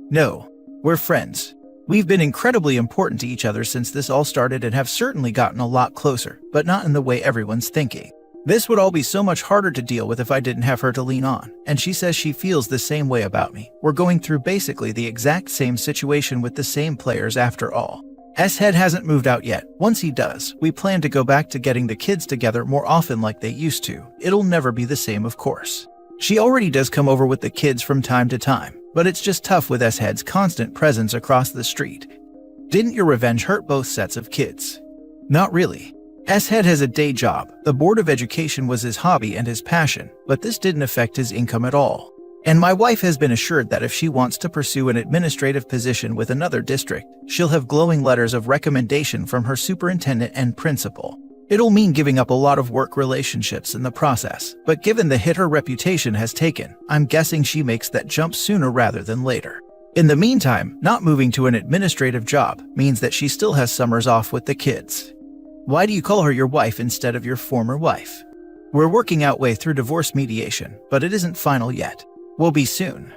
No. We're friends. We've been incredibly important to each other since this all started and have certainly gotten a lot closer, but not in the way everyone's thinking. This would all be so much harder to deal with if I didn't have her to lean on, and she says she feels the same way about me. We're going through basically the exact same situation with the same players after all. S-Head hasn't moved out yet. Once he does, we plan to go back to getting the kids together more often like they used to. It'll never be the same, of course. She already does come over with the kids from time to time, but it's just tough with S-Head's constant presence across the street. Didn't your revenge hurt both sets of kids? Not really. S-Head has a day job. The Board of Education was his hobby and his passion, but this didn't affect his income at all. And my wife has been assured that if she wants to pursue an administrative position with another district, she'll have glowing letters of recommendation from her superintendent and principal. It'll mean giving up a lot of work relationships in the process, but given the hit her reputation has taken, I'm guessing she makes that jump sooner rather than later. In the meantime, not moving to an administrative job means that she still has summers off with the kids. Why do you call her your wife instead of your former wife? We're working our way through divorce mediation, but it isn't final yet. We'll be soon.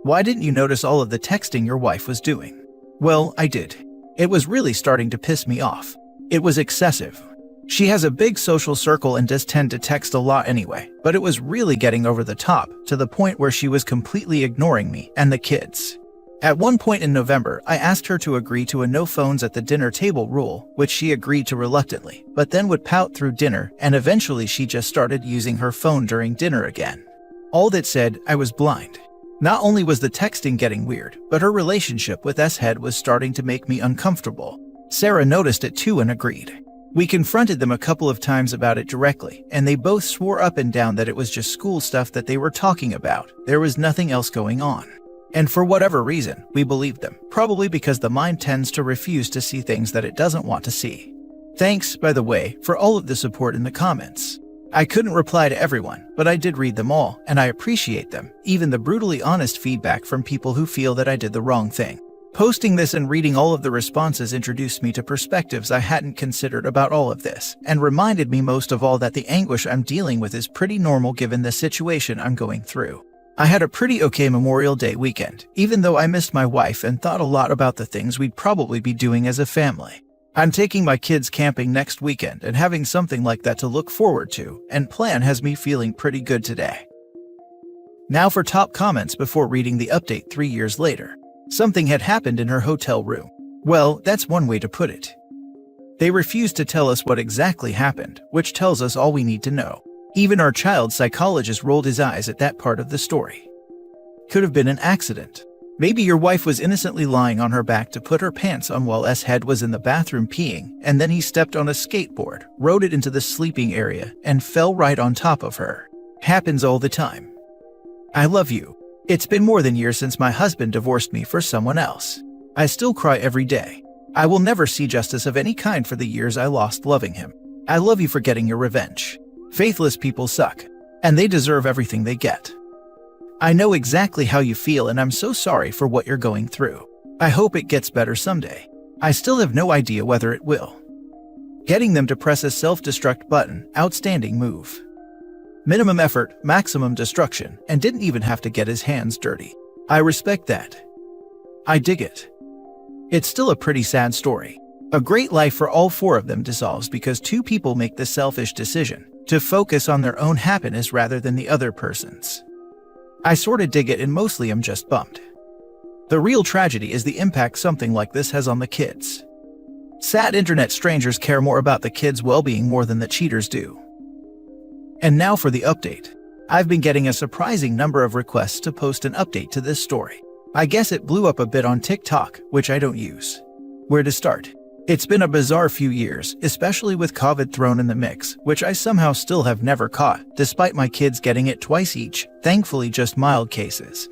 Why didn't you notice all of the texting your wife was doing? Well, I did. It was really starting to piss me off. It was excessive. She has a big social circle and does tend to text a lot anyway, but it was really getting over the top, to the point where she was completely ignoring me and the kids. At one point in November, I asked her to agree to a no phones at the dinner table rule, which she agreed to reluctantly, but then would pout through dinner, and eventually she just started using her phone during dinner again. All that said, I was blind. Not only was the texting getting weird, but her relationship with S-Head was starting to make me uncomfortable. Sarah noticed it too and agreed. We confronted them a couple of times about it directly, and they both swore up and down that it was just school stuff that they were talking about. There was nothing else going on. And for whatever reason, we believed them, probably because the mind tends to refuse to see things that it doesn't want to see. Thanks, by the way, for all of the support in the comments. I couldn't reply to everyone, but I did read them all, and I appreciate them, even the brutally honest feedback from people who feel that I did the wrong thing. Posting this and reading all of the responses introduced me to perspectives I hadn't considered about all of this, and reminded me most of all that the anguish I'm dealing with is pretty normal given the situation I'm going through. I had a pretty okay Memorial Day weekend, even though I missed my wife and thought a lot about the things we'd probably be doing as a family. I'm taking my kids camping next weekend, and having something like that to look forward to and plan has me feeling pretty good today. Now for top comments before reading the update 3 years later. Something had happened in her hotel room. Well, that's one way to put it. They refused to tell us what exactly happened, which tells us all we need to know. Even our child psychologist rolled his eyes at that part of the story. Could have been an accident. Maybe your wife was innocently lying on her back to put her pants on while S-Head was in the bathroom peeing, and then he stepped on a skateboard, rode it into the sleeping area, and fell right on top of her. Happens all the time. I love you. It's been more than years since my husband divorced me for someone else. I still cry every day. I will never see justice of any kind for the years I lost loving him. I love you for getting your revenge. Faithless people suck, and they deserve everything they get. I know exactly how you feel, and I'm so sorry for what you're going through. I hope it gets better someday. I still have no idea whether it will. Getting them to press a self-destruct button, outstanding move. Minimum effort, maximum destruction, and didn't even have to get his hands dirty. I respect that. I dig it. It's still a pretty sad story. A great life for all four of them dissolves because two people make the selfish decision to focus on their own happiness rather than the other person's. I sorta dig it, and mostly I'm just bummed. The real tragedy is the impact something like this has on the kids. Sad internet strangers care more about the kids' well-being more than the cheaters do. And now for the update. I've been getting a surprising number of requests to post an update to this story. I guess it blew up a bit on TikTok, which I don't use. Where to start? It's been a bizarre few years, especially with COVID thrown in the mix, which I somehow still have never caught, despite my kids getting it twice each, thankfully just mild cases.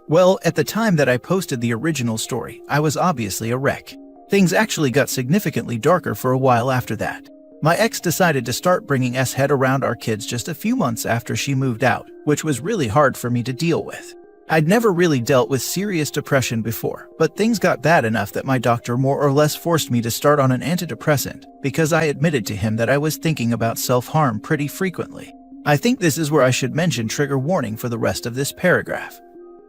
Well, at the time that I posted the original story, I was obviously a wreck. Things actually got significantly darker for a while after that. My ex decided to start bringing S-Head around our kids just a few months after she moved out, which was really hard for me to deal with. I'd never really dealt with serious depression before, but things got bad enough that my doctor more or less forced me to start on an antidepressant because I admitted to him that I was thinking about self-harm pretty frequently. I think this is where I should mention trigger warning for the rest of this paragraph.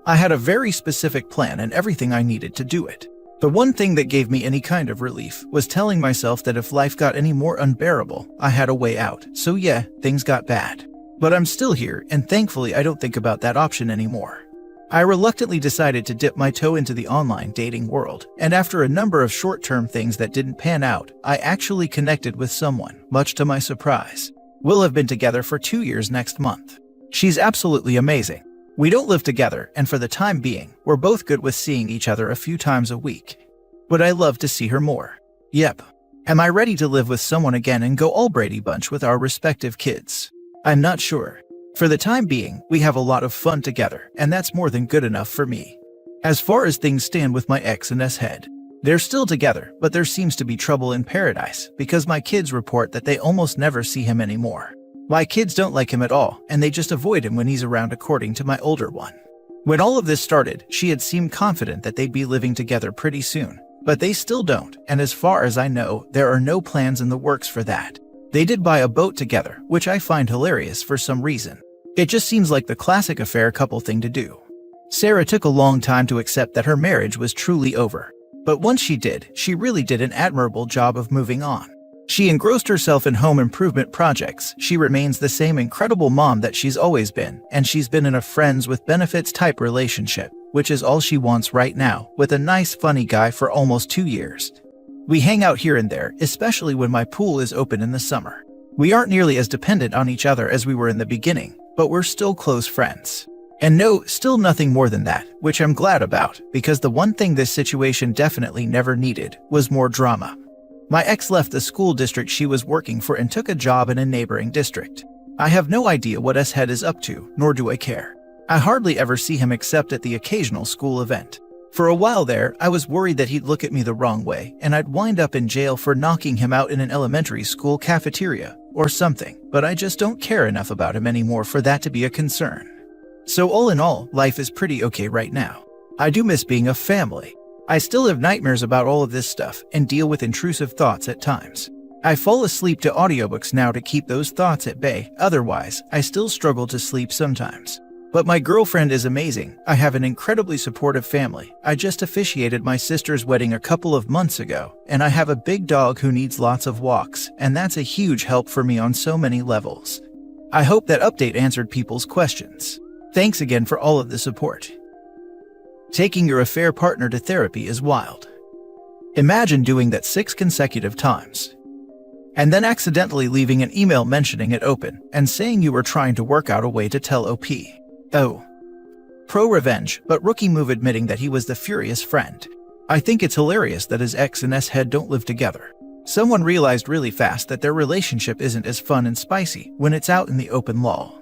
I had a very specific plan and everything I needed to do it. The one thing that gave me any kind of relief was telling myself that if life got any more unbearable, I had a way out. So yeah, things got bad. But I'm still here, and thankfully I don't think about that option anymore. I reluctantly decided to dip my toe into the online dating world, and after a number of short-term things that didn't pan out, I actually connected with someone, much to my surprise. We'll have been together for 2 years next month. She's absolutely amazing. We don't live together, and for the time being, we're both good with seeing each other a few times a week. But I love to see her more. Yep. Am I ready to live with someone again and go all Brady Bunch with our respective kids? I'm not sure. For the time being, we have a lot of fun together, and that's more than good enough for me. As far as things stand with my ex and S-head, they're still together, but there seems to be trouble in paradise because my kids report that they almost never see him anymore. My kids don't like him at all, and they just avoid him when he's around, according to my older one. When all of this started, she had seemed confident that they'd be living together pretty soon, but they still don't, and as far as I know, there are no plans in the works for that. They did buy a boat together, which I find hilarious for some reason. It just seems like the classic affair couple thing to do. Sarah took a long time to accept that her marriage was truly over. But once she did, she really did an admirable job of moving on. She engrossed herself in home improvement projects. She remains the same incredible mom that she's always been, and she's been in a friends with benefits type relationship, which is all she wants right now, with a nice funny guy for almost 2 years. We hang out here and there, especially when my pool is open in the summer. We aren't nearly as dependent on each other as we were in the beginning, but we're still close friends. And no, still nothing more than that, which I'm glad about, because the one thing this situation definitely never needed was more drama. My ex left the school district she was working for and took a job in a neighboring district. I have no idea what S-head is up to, nor do I care. I hardly ever see him except at the occasional school event. For a while there, I was worried that he'd look at me the wrong way, and I'd wind up in jail for knocking him out in an elementary school cafeteria, or something, but I just don't care enough about him anymore for that to be a concern. So all in all, life is pretty okay right now. I do miss being a family. I still have nightmares about all of this stuff and deal with intrusive thoughts at times. I fall asleep to audiobooks now to keep those thoughts at bay, otherwise, I still struggle to sleep sometimes. But my girlfriend is amazing. I have an incredibly supportive family. I just officiated my sister's wedding a couple of months ago, and I have a big dog who needs lots of walks, and that's a huge help for me on so many levels. I hope that update answered people's questions. Thanks again for all of the support. Taking your affair partner to therapy is wild. Imagine doing that 6 consecutive times. And then accidentally leaving an email mentioning it open and saying you were trying to work out a way to tell OP. Oh. Pro revenge, but rookie move admitting that he was the furious friend. I think it's hilarious that his ex and S-head don't live together. Someone realized really fast that their relationship isn't as fun and spicy when it's out in the open law.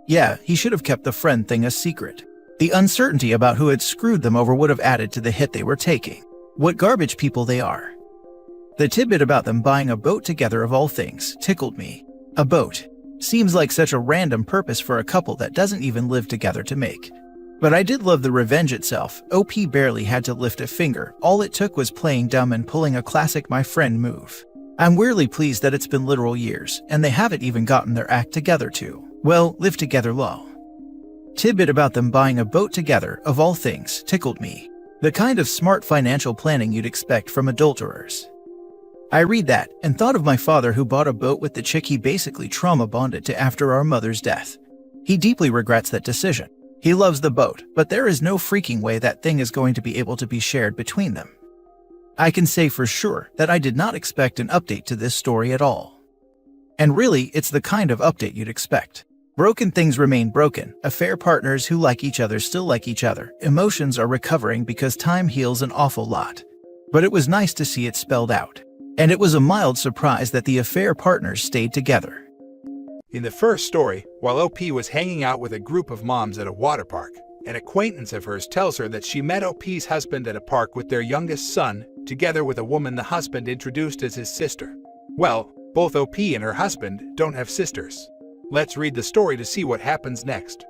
Yeah, he should have kept the friend thing a secret. The uncertainty about who had screwed them over would have added to the hit they were taking. What garbage people they are. The tidbit about them buying a boat together of all things tickled me. A boat. Seems like such a random purpose for a couple that doesn't even live together to make. But I did love the revenge itself. OP barely had to lift a finger. All it took was playing dumb and pulling a classic my friend move. I'm weirdly pleased that it's been literal years, and they haven't even gotten their act together to, well, live together lol. Tidbit about them buying a boat together, of all things, tickled me. The kind of smart financial planning you'd expect from adulterers. I read that, and thought of my father who bought a boat with the chick he basically trauma bonded to after our mother's death. He deeply regrets that decision. He loves the boat, but there is no freaking way that thing is going to be able to be shared between them. I can say for sure that I did not expect an update to this story at all. And really, it's the kind of update you'd expect. Broken things remain broken, affair partners who like each other still like each other, emotions are recovering because time heals an awful lot. But it was nice to see it spelled out. And it was a mild surprise that the affair partners stayed together. In the first story, while OP was hanging out with a group of moms at a water park, an acquaintance of hers tells her that she met OP's husband at a park with their youngest son, together with a woman the husband introduced as his sister. Well, both OP and her husband don't have sisters. Let's read the story to see what happens next.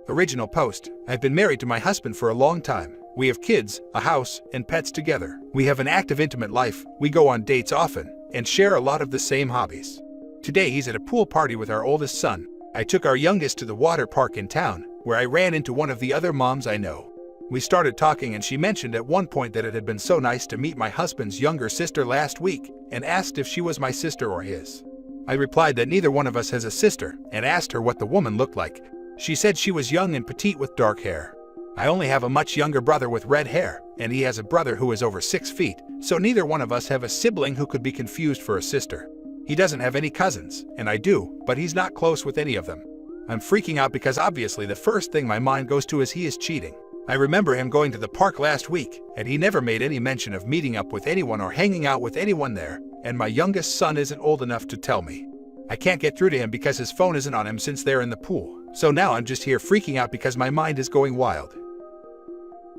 Original post: I've been married to my husband for a long time. We have kids, a house, and pets together. We have an active, intimate life. We go on dates often and share a lot of the same hobbies. Today he's at a pool party with our oldest son. I took our youngest to the water park in town, where I ran into one of the other moms I know. We started talking and she mentioned at one point that it had been so nice to meet my husband's younger sister last week and asked if she was my sister or his. I replied that neither one of us has a sister and asked her what the woman looked like. She said she was young and petite with dark hair. I only have a much younger brother with red hair, and he has a brother who is over 6 feet, so neither one of us have a sibling who could be confused for a sister. He doesn't have any cousins, and I do, but he's not close with any of them. I'm freaking out because obviously the first thing my mind goes to is he is cheating. I remember him going to the park last week, and he never made any mention of meeting up with anyone or hanging out with anyone there, and my youngest son isn't old enough to tell me. I can't get through to him because his phone isn't on him since they're in the pool, so now I'm just here freaking out because my mind is going wild.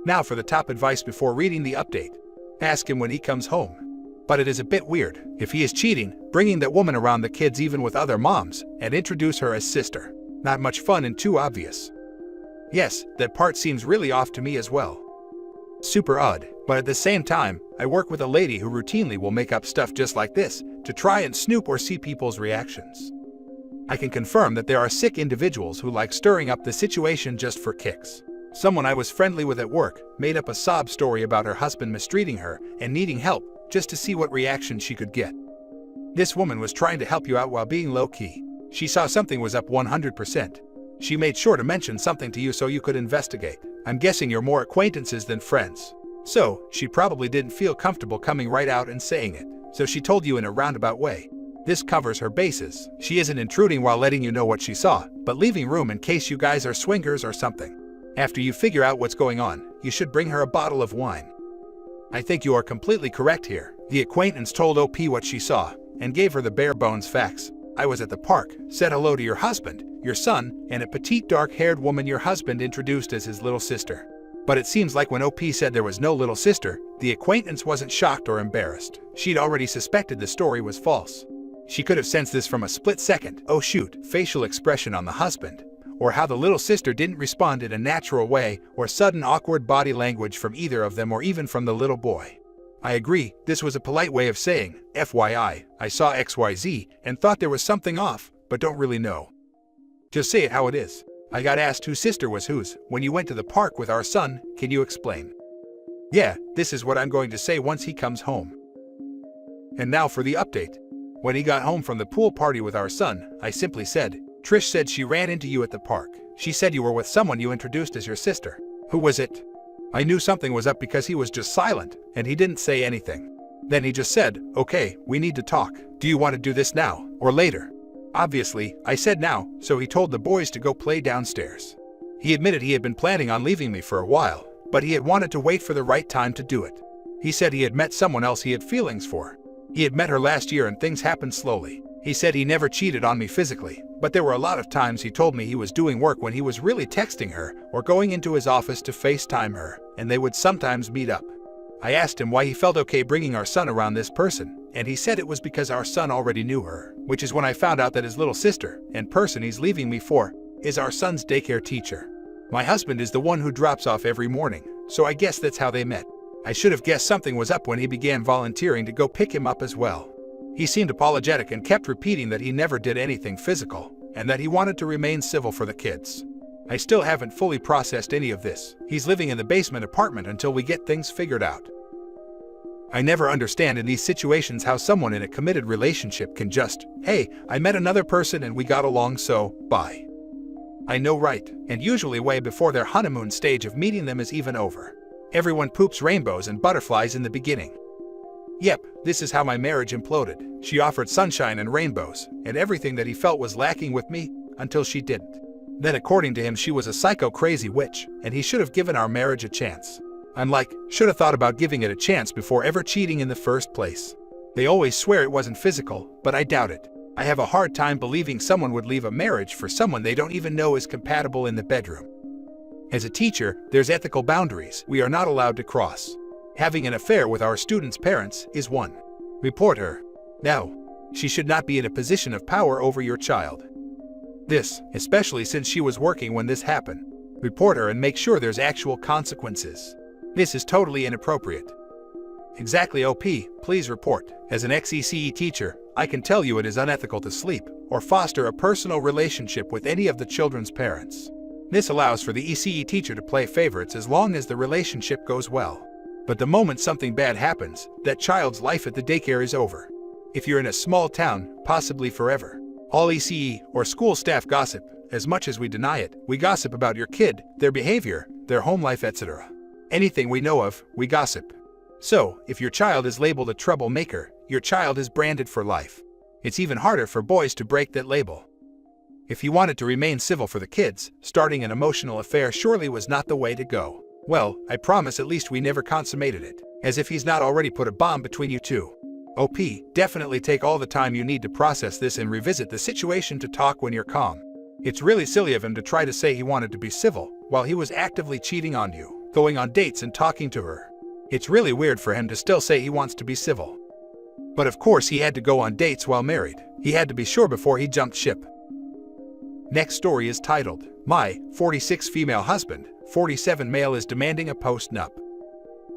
Now for the top advice before reading the update. Ask him when he comes home. But it is a bit weird, if he is cheating, bringing that woman around the kids even with other moms, and introduce her as sister. Not much fun and too obvious. Yes, that part seems really off to me as well. Super odd, but at the same time, I work with a lady who routinely will make up stuff just like this, to try and snoop or see people's reactions. I can confirm that there are sick individuals who like stirring up the situation just for kicks. Someone I was friendly with at work made up a sob story about her husband mistreating her and needing help, just to see what reaction she could get. This woman was trying to help you out while being low-key. She saw something was up 100%. She made sure to mention something to you so you could investigate. I'm guessing you're more acquaintances than friends. So, she probably didn't feel comfortable coming right out and saying it, so she told you in a roundabout way. This covers her bases. She isn't intruding while letting you know what she saw, but leaving room in case you guys are swingers or something. After you figure out what's going on, you should bring her a bottle of wine. I think you are completely correct here. The acquaintance told OP what she saw, and gave her the bare bones facts. I was at the park, said hello to your husband, your son, and a petite dark-haired woman your husband introduced as his little sister. But it seems like when OP said there was no little sister, the acquaintance wasn't shocked or embarrassed. She'd already suspected the story was false. She could have sensed this from a split-second, oh shoot, facial expression on the husband, or how the little sister didn't respond in a natural way, or sudden awkward body language from either of them or even from the little boy. I agree, this was a polite way of saying, FYI, I saw XYZ and thought there was something off, but don't really know. Just say it how it is. I got asked whose sister was whose when you went to the park with our son, can you explain? Yeah, this is what I'm going to say once he comes home. And now for the update. When he got home from the pool party with our son, I simply said, Trish said she ran into you at the park. She said you were with someone you introduced as your sister. Who was it? I knew something was up because he was just silent, and he didn't say anything. Then he just said, okay, we need to talk. Do you want to do this now, or later? Obviously, I said now, so he told the boys to go play downstairs. He admitted he had been planning on leaving me for a while, but he had wanted to wait for the right time to do it. He said he had met someone else he had feelings for. He had met her last year and things happened slowly. He said he never cheated on me physically, but there were a lot of times he told me he was doing work when he was really texting her or going into his office to FaceTime her, and they would sometimes meet up. I asked him why he felt okay bringing our son around this person, and he said it was because our son already knew her, which is when I found out that his little sister, and person he's leaving me for, is our son's daycare teacher. My husband is the one who drops off every morning, so I guess that's how they met. I should have guessed something was up when he began volunteering to go pick him up as well. He seemed apologetic and kept repeating that he never did anything physical, and that he wanted to remain civil for the kids. I still haven't fully processed any of this. He's living in the basement apartment until we get things figured out. I never understand in these situations how someone in a committed relationship can just, hey, I met another person and we got along so, bye. I know, right, and usually way before their honeymoon stage of meeting them is even over. Everyone poops rainbows and butterflies in the beginning. Yep, this is how my marriage imploded. She offered sunshine and rainbows, and everything that he felt was lacking with me, until she didn't. Then according to him she was a psycho-crazy witch, and he should have given our marriage a chance. I'm like, should have thought about giving it a chance before ever cheating in the first place. They always swear it wasn't physical, but I doubt it. I have a hard time believing someone would leave a marriage for someone they don't even know is compatible in the bedroom. As a teacher, there's ethical boundaries we are not allowed to cross. Having an affair with our students' parents is one. Report her. No. She should not be in a position of power over your child. This, especially since she was working when this happened. Report her and make sure there's actual consequences. This is totally inappropriate. Exactly, OP, please report. As an ex-ECE teacher, I can tell you it is unethical to sleep or foster a personal relationship with any of the children's parents. This allows for the ECE teacher to play favorites as long as the relationship goes well. But the moment something bad happens, that child's life at the daycare is over. If you're in a small town, possibly forever. All ECE or school staff gossip. As much as we deny it, we gossip about your kid, their behavior, their home life, etc. Anything we know of, we gossip. So, if your child is labeled a troublemaker, your child is branded for life. It's even harder for boys to break that label. If he wanted to remain civil for the kids, starting an emotional affair surely was not the way to go. Well, I promise at least we never consummated it, as if he's not already put a bomb between you two. OP, definitely take all the time you need to process this and revisit the situation to talk when you're calm. It's really silly of him to try to say he wanted to be civil, while he was actively cheating on you, going on dates and talking to her. It's really weird for him to still say he wants to be civil. But of course he had to go on dates while married. He had to be sure before he jumped ship. Next story is titled, My 46 female husband, 47 male is demanding a postnup.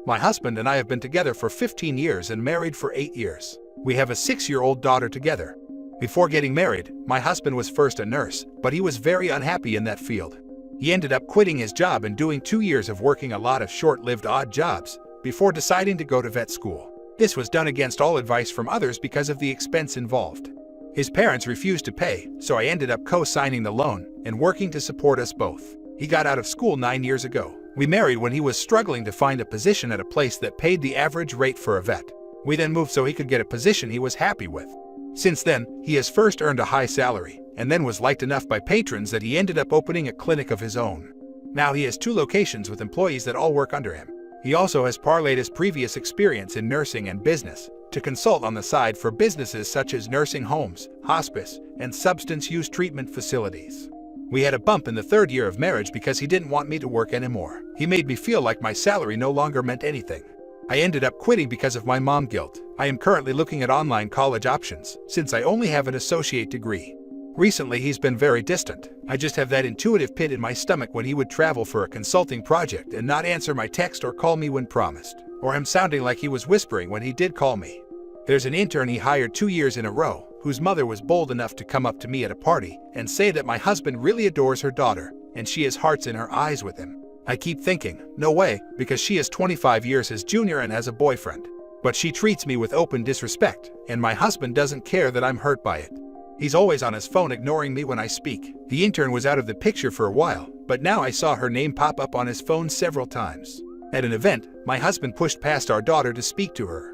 My husband and I have been together for 15 years and married for 8 years. We have a 6-year-old daughter together. Before getting married, my husband was first a nurse, but he was very unhappy in that field. He ended up quitting his job and doing 2 years of working a lot of short-lived odd jobs before deciding to go to vet school. This was done against all advice from others because of the expense involved. His parents refused to pay, so I ended up co-signing the loan and working to support us both. He got out of school 9 years ago. We married when he was struggling to find a position at a place that paid the average rate for a vet. We then moved so he could get a position he was happy with. Since then, he has first earned a high salary, and then was liked enough by patrons that he ended up opening a clinic of his own. Now he has 2 locations with employees that all work under him. He also has parlayed his previous experience in nursing and business to consult on the side for businesses such as nursing homes, hospice, and substance use treatment facilities. We had a bump in the 3rd year of marriage because he didn't want me to work anymore. He made me feel like my salary no longer meant anything. I ended up quitting because of my mom guilt. I am currently looking at online college options, since I only have an associate degree. Recently he's been very distant. I just have that intuitive pit in my stomach when he would travel for a consulting project and not answer my text or call me when promised, or him sounding like he was whispering when he did call me. There's an intern he hired 2 years in a row, whose mother was bold enough to come up to me at a party and say that my husband really adores her daughter, and she has hearts in her eyes with him. I keep thinking, no way, because she is 25 years his junior and has a boyfriend. But she treats me with open disrespect, and my husband doesn't care that I'm hurt by it. He's always on his phone ignoring me when I speak. The intern was out of the picture for a while, but now I saw her name pop up on his phone several times. At an event, my husband pushed past our daughter to speak to her.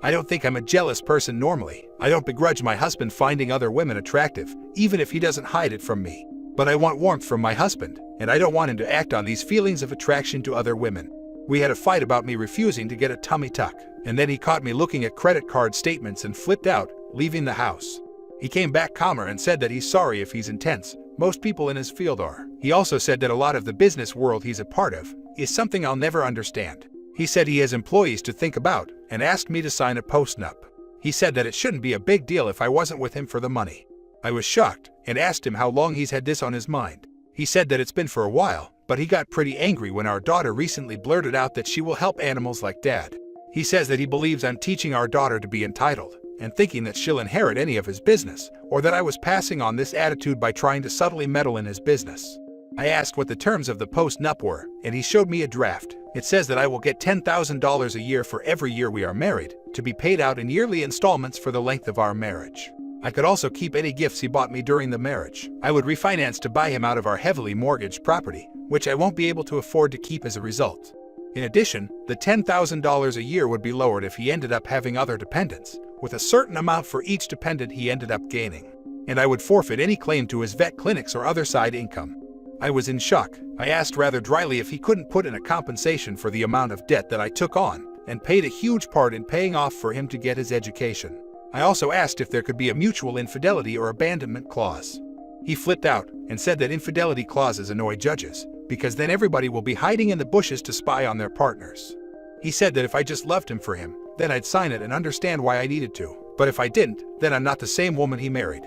I don't think I'm a jealous person normally. I don't begrudge my husband finding other women attractive, even if he doesn't hide it from me. But I want warmth from my husband, and I don't want him to act on these feelings of attraction to other women. We had a fight about me refusing to get a tummy tuck, and then he caught me looking at credit card statements and flipped out, leaving the house. He came back calmer and said that he's sorry if he's intense. Most people in his field are. He also said that a lot of the business world he's a part of is something I'll never understand. He said he has employees to think about and asked me to sign a postnup. He said that it shouldn't be a big deal if I wasn't with him for the money. I was shocked and asked him how long he's had this on his mind. He said that it's been for a while, but he got pretty angry when our daughter recently blurted out that she will help animals like dad. He says that he believes I'm teaching our daughter to be entitled and thinking that she'll inherit any of his business, or that I was passing on this attitude by trying to subtly meddle in his business. I asked what the terms of the postnup were, and he showed me a draft. It says that I will get $10,000 a year for every year we are married, to be paid out in yearly installments for the length of our marriage. I could also keep any gifts he bought me during the marriage. I would refinance to buy him out of our heavily mortgaged property, which I won't be able to afford to keep as a result. In addition, the $10,000 a year would be lowered if he ended up having other dependents, with a certain amount for each dependent he ended up gaining. And I would forfeit any claim to his vet clinics or other side income. I was in shock. I asked rather dryly if he couldn't put in a compensation for the amount of debt that I took on, and paid a huge part in paying off for him to get his education. I also asked if there could be a mutual infidelity or abandonment clause. He flipped out and said that infidelity clauses annoy judges, because then everybody will be hiding in the bushes to spy on their partners. He said that if I just loved him for him, then I'd sign it and understand why I needed to. But if I didn't, then I'm not the same woman he married.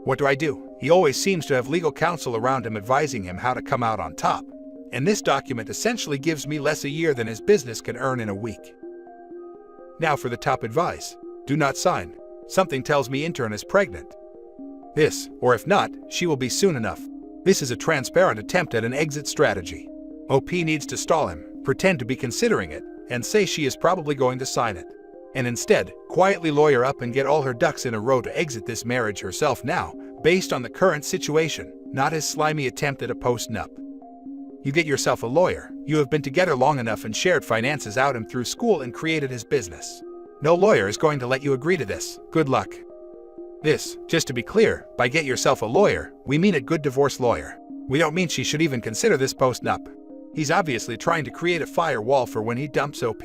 What do I do? He always seems to have legal counsel around him advising him how to come out on top. And this document essentially gives me less a year than his business can earn in a week. Now for the top advice. Do not sign. Something tells me intern is pregnant. This, or if not, she will be soon enough. This is a transparent attempt at an exit strategy. OP needs to stall him, pretend to be considering it, and say she is probably going to sign it. And instead, quietly lawyer up and get all her ducks in a row to exit this marriage herself now, based on the current situation, not his slimy attempt at a postnup. You get yourself a lawyer. You have been together long enough and shared finances out him through school and created his business. No lawyer is going to let you agree to this. Good luck. This, just to be clear, by get yourself a lawyer, we mean a good divorce lawyer. We don't mean she should even consider this postnup. He's obviously trying to create a firewall for when he dumps OP.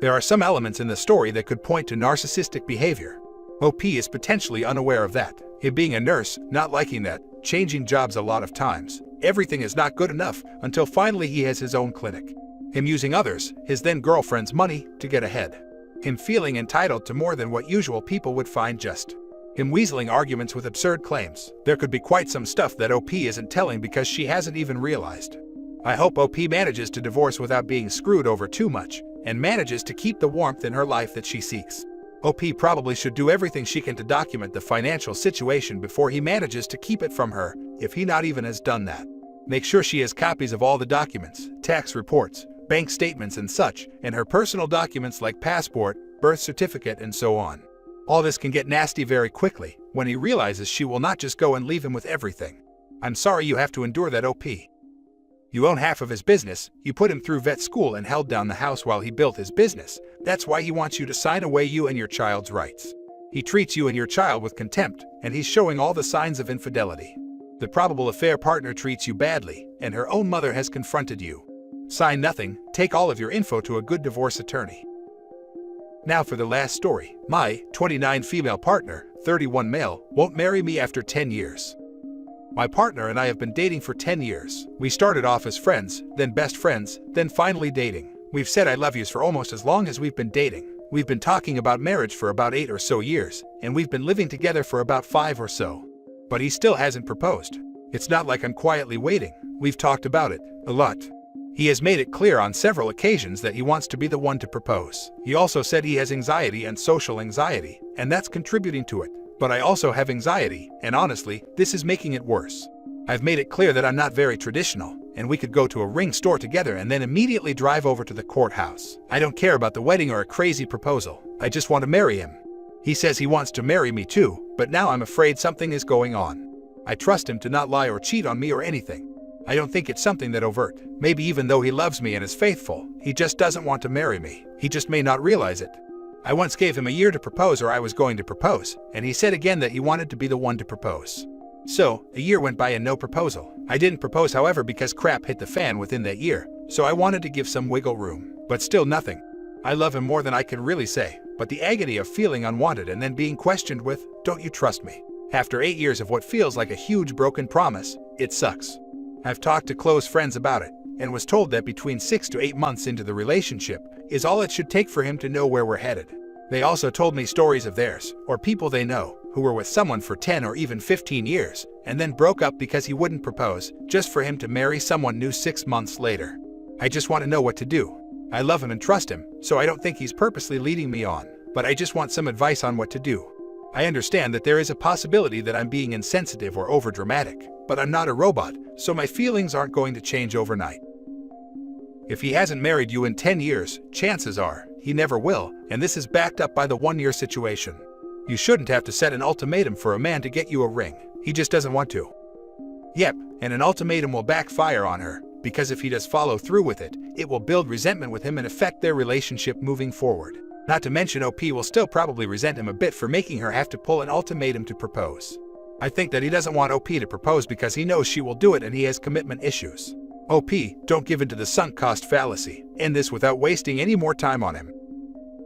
There are some elements in the story that could point to narcissistic behavior. OP is potentially unaware of that. Him being a nurse, not liking that, changing jobs a lot of times. Everything is not good enough until finally he has his own clinic. Him using others, his then girlfriend's money, to get ahead. Him feeling entitled to more than what usual people would find just. Him weaseling arguments with absurd claims. There could be quite some stuff that OP isn't telling because she hasn't even realized. I hope OP manages to divorce without being screwed over too much, and manages to keep the warmth in her life that she seeks. OP probably should do everything she can to document the financial situation before he manages to keep it from her, if he not even has done that. Make sure she has copies of all the documents, tax reports, bank statements and such, and her personal documents like passport, birth certificate, and so on. All this can get nasty very quickly when he realizes she will not just go and leave him with everything. I'm sorry you have to endure that, OP. You own half of his business, you put him through vet school and held down the house while he built his business. That's why he wants you to sign away you and your child's rights. He treats you and your child with contempt, and he's showing all the signs of infidelity. The probable affair partner treats you badly, and her own mother has confronted you. Sign nothing, take all of your info to a good divorce attorney. Now for the last story. My 29 female partner, 31 male, won't marry me after 10 years. My partner and I have been dating for 10 years. We started off as friends, then best friends, then finally dating. We've said I love yous for almost as long as we've been dating. We've been talking about marriage for about 8 or so years, and we've been living together for about 5 or so. But he still hasn't proposed. It's not like I'm quietly waiting. We've talked about it, a lot. He has made it clear on several occasions that he wants to be the one to propose. He also said he has anxiety and social anxiety, and that's contributing to it. But I also have anxiety, and honestly, this is making it worse. I've made it clear that I'm not very traditional, and we could go to a ring store together and then immediately drive over to the courthouse. I don't care about the wedding or a crazy proposal. I just want to marry him. He says he wants to marry me too, but now I'm afraid something is going on. I trust him to not lie or cheat on me or anything. I don't think it's something that overt. Maybe even though he loves me and is faithful, he just doesn't want to marry me. He just may not realize it. I once gave him a year to propose or I was going to propose, and he said again that he wanted to be the one to propose. So, a year went by and no proposal. I didn't propose, however, because crap hit the fan within that year, so I wanted to give some wiggle room. But still nothing. I love him more than I can really say, but the agony of feeling unwanted and then being questioned with, "Don't you trust me?" After 8 years of what feels like a huge broken promise, it sucks. I've talked to close friends about it, and was told that between 6 to 8 months into the relationship is all it should take for him to know where we're headed. They also told me stories of theirs, or people they know, who were with someone for 10 or even 15 years, and then broke up because he wouldn't propose, just for him to marry someone new 6 months later. I just want to know what to do. I love him and trust him, so I don't think he's purposely leading me on, but I just want some advice on what to do. I understand that there is a possibility that I'm being insensitive or overdramatic, but I'm not a robot, so my feelings aren't going to change overnight. If he hasn't married you in 10 years, chances are he never will, and this is backed up by the 1-year situation. You shouldn't have to set an ultimatum for a man to get you a ring. He just doesn't want to. Yep, and an ultimatum will backfire on her, because if he does follow through with it, it will build resentment with him and affect their relationship moving forward. Not to mention OP will still probably resent him a bit for making her have to pull an ultimatum to propose. I think that he doesn't want OP to propose because he knows she will do it and he has commitment issues. OP, don't give in to the sunk cost fallacy. End this without wasting any more time on him.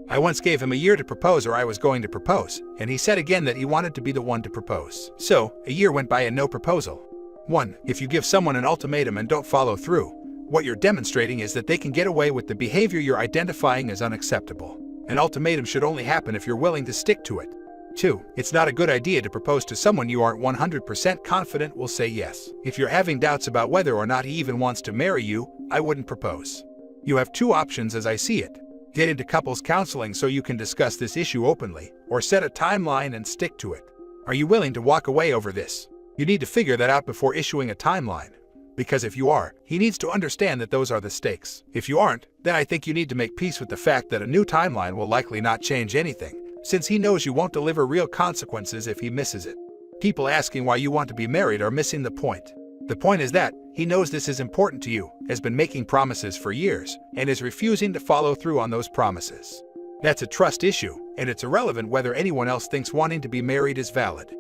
I once gave him a year to propose or I was going to propose, and he said again that he wanted to be the one to propose. So, a year went by and no proposal. 1. If you give someone an ultimatum and don't follow through, what you're demonstrating is that they can get away with the behavior you're identifying as unacceptable. An ultimatum should only happen if you're willing to stick to it. 2. It's not a good idea to propose to someone you aren't 100% confident will say yes. If you're having doubts about whether or not he even wants to marry you, I wouldn't propose. You have 2 options as I see it. Get into couples counseling so you can discuss this issue openly, or set a timeline and stick to it. Are you willing to walk away over this? You need to figure that out before issuing a timeline. Because if you are, he needs to understand that those are the stakes. If you aren't, then I think you need to make peace with the fact that a new timeline will likely not change anything, since he knows you won't deliver real consequences if he misses it. People asking why you want to be married are missing the point. The point is that he knows this is important to you, has been making promises for years, and is refusing to follow through on those promises. That's a trust issue, and it's irrelevant whether anyone else thinks wanting to be married is valid.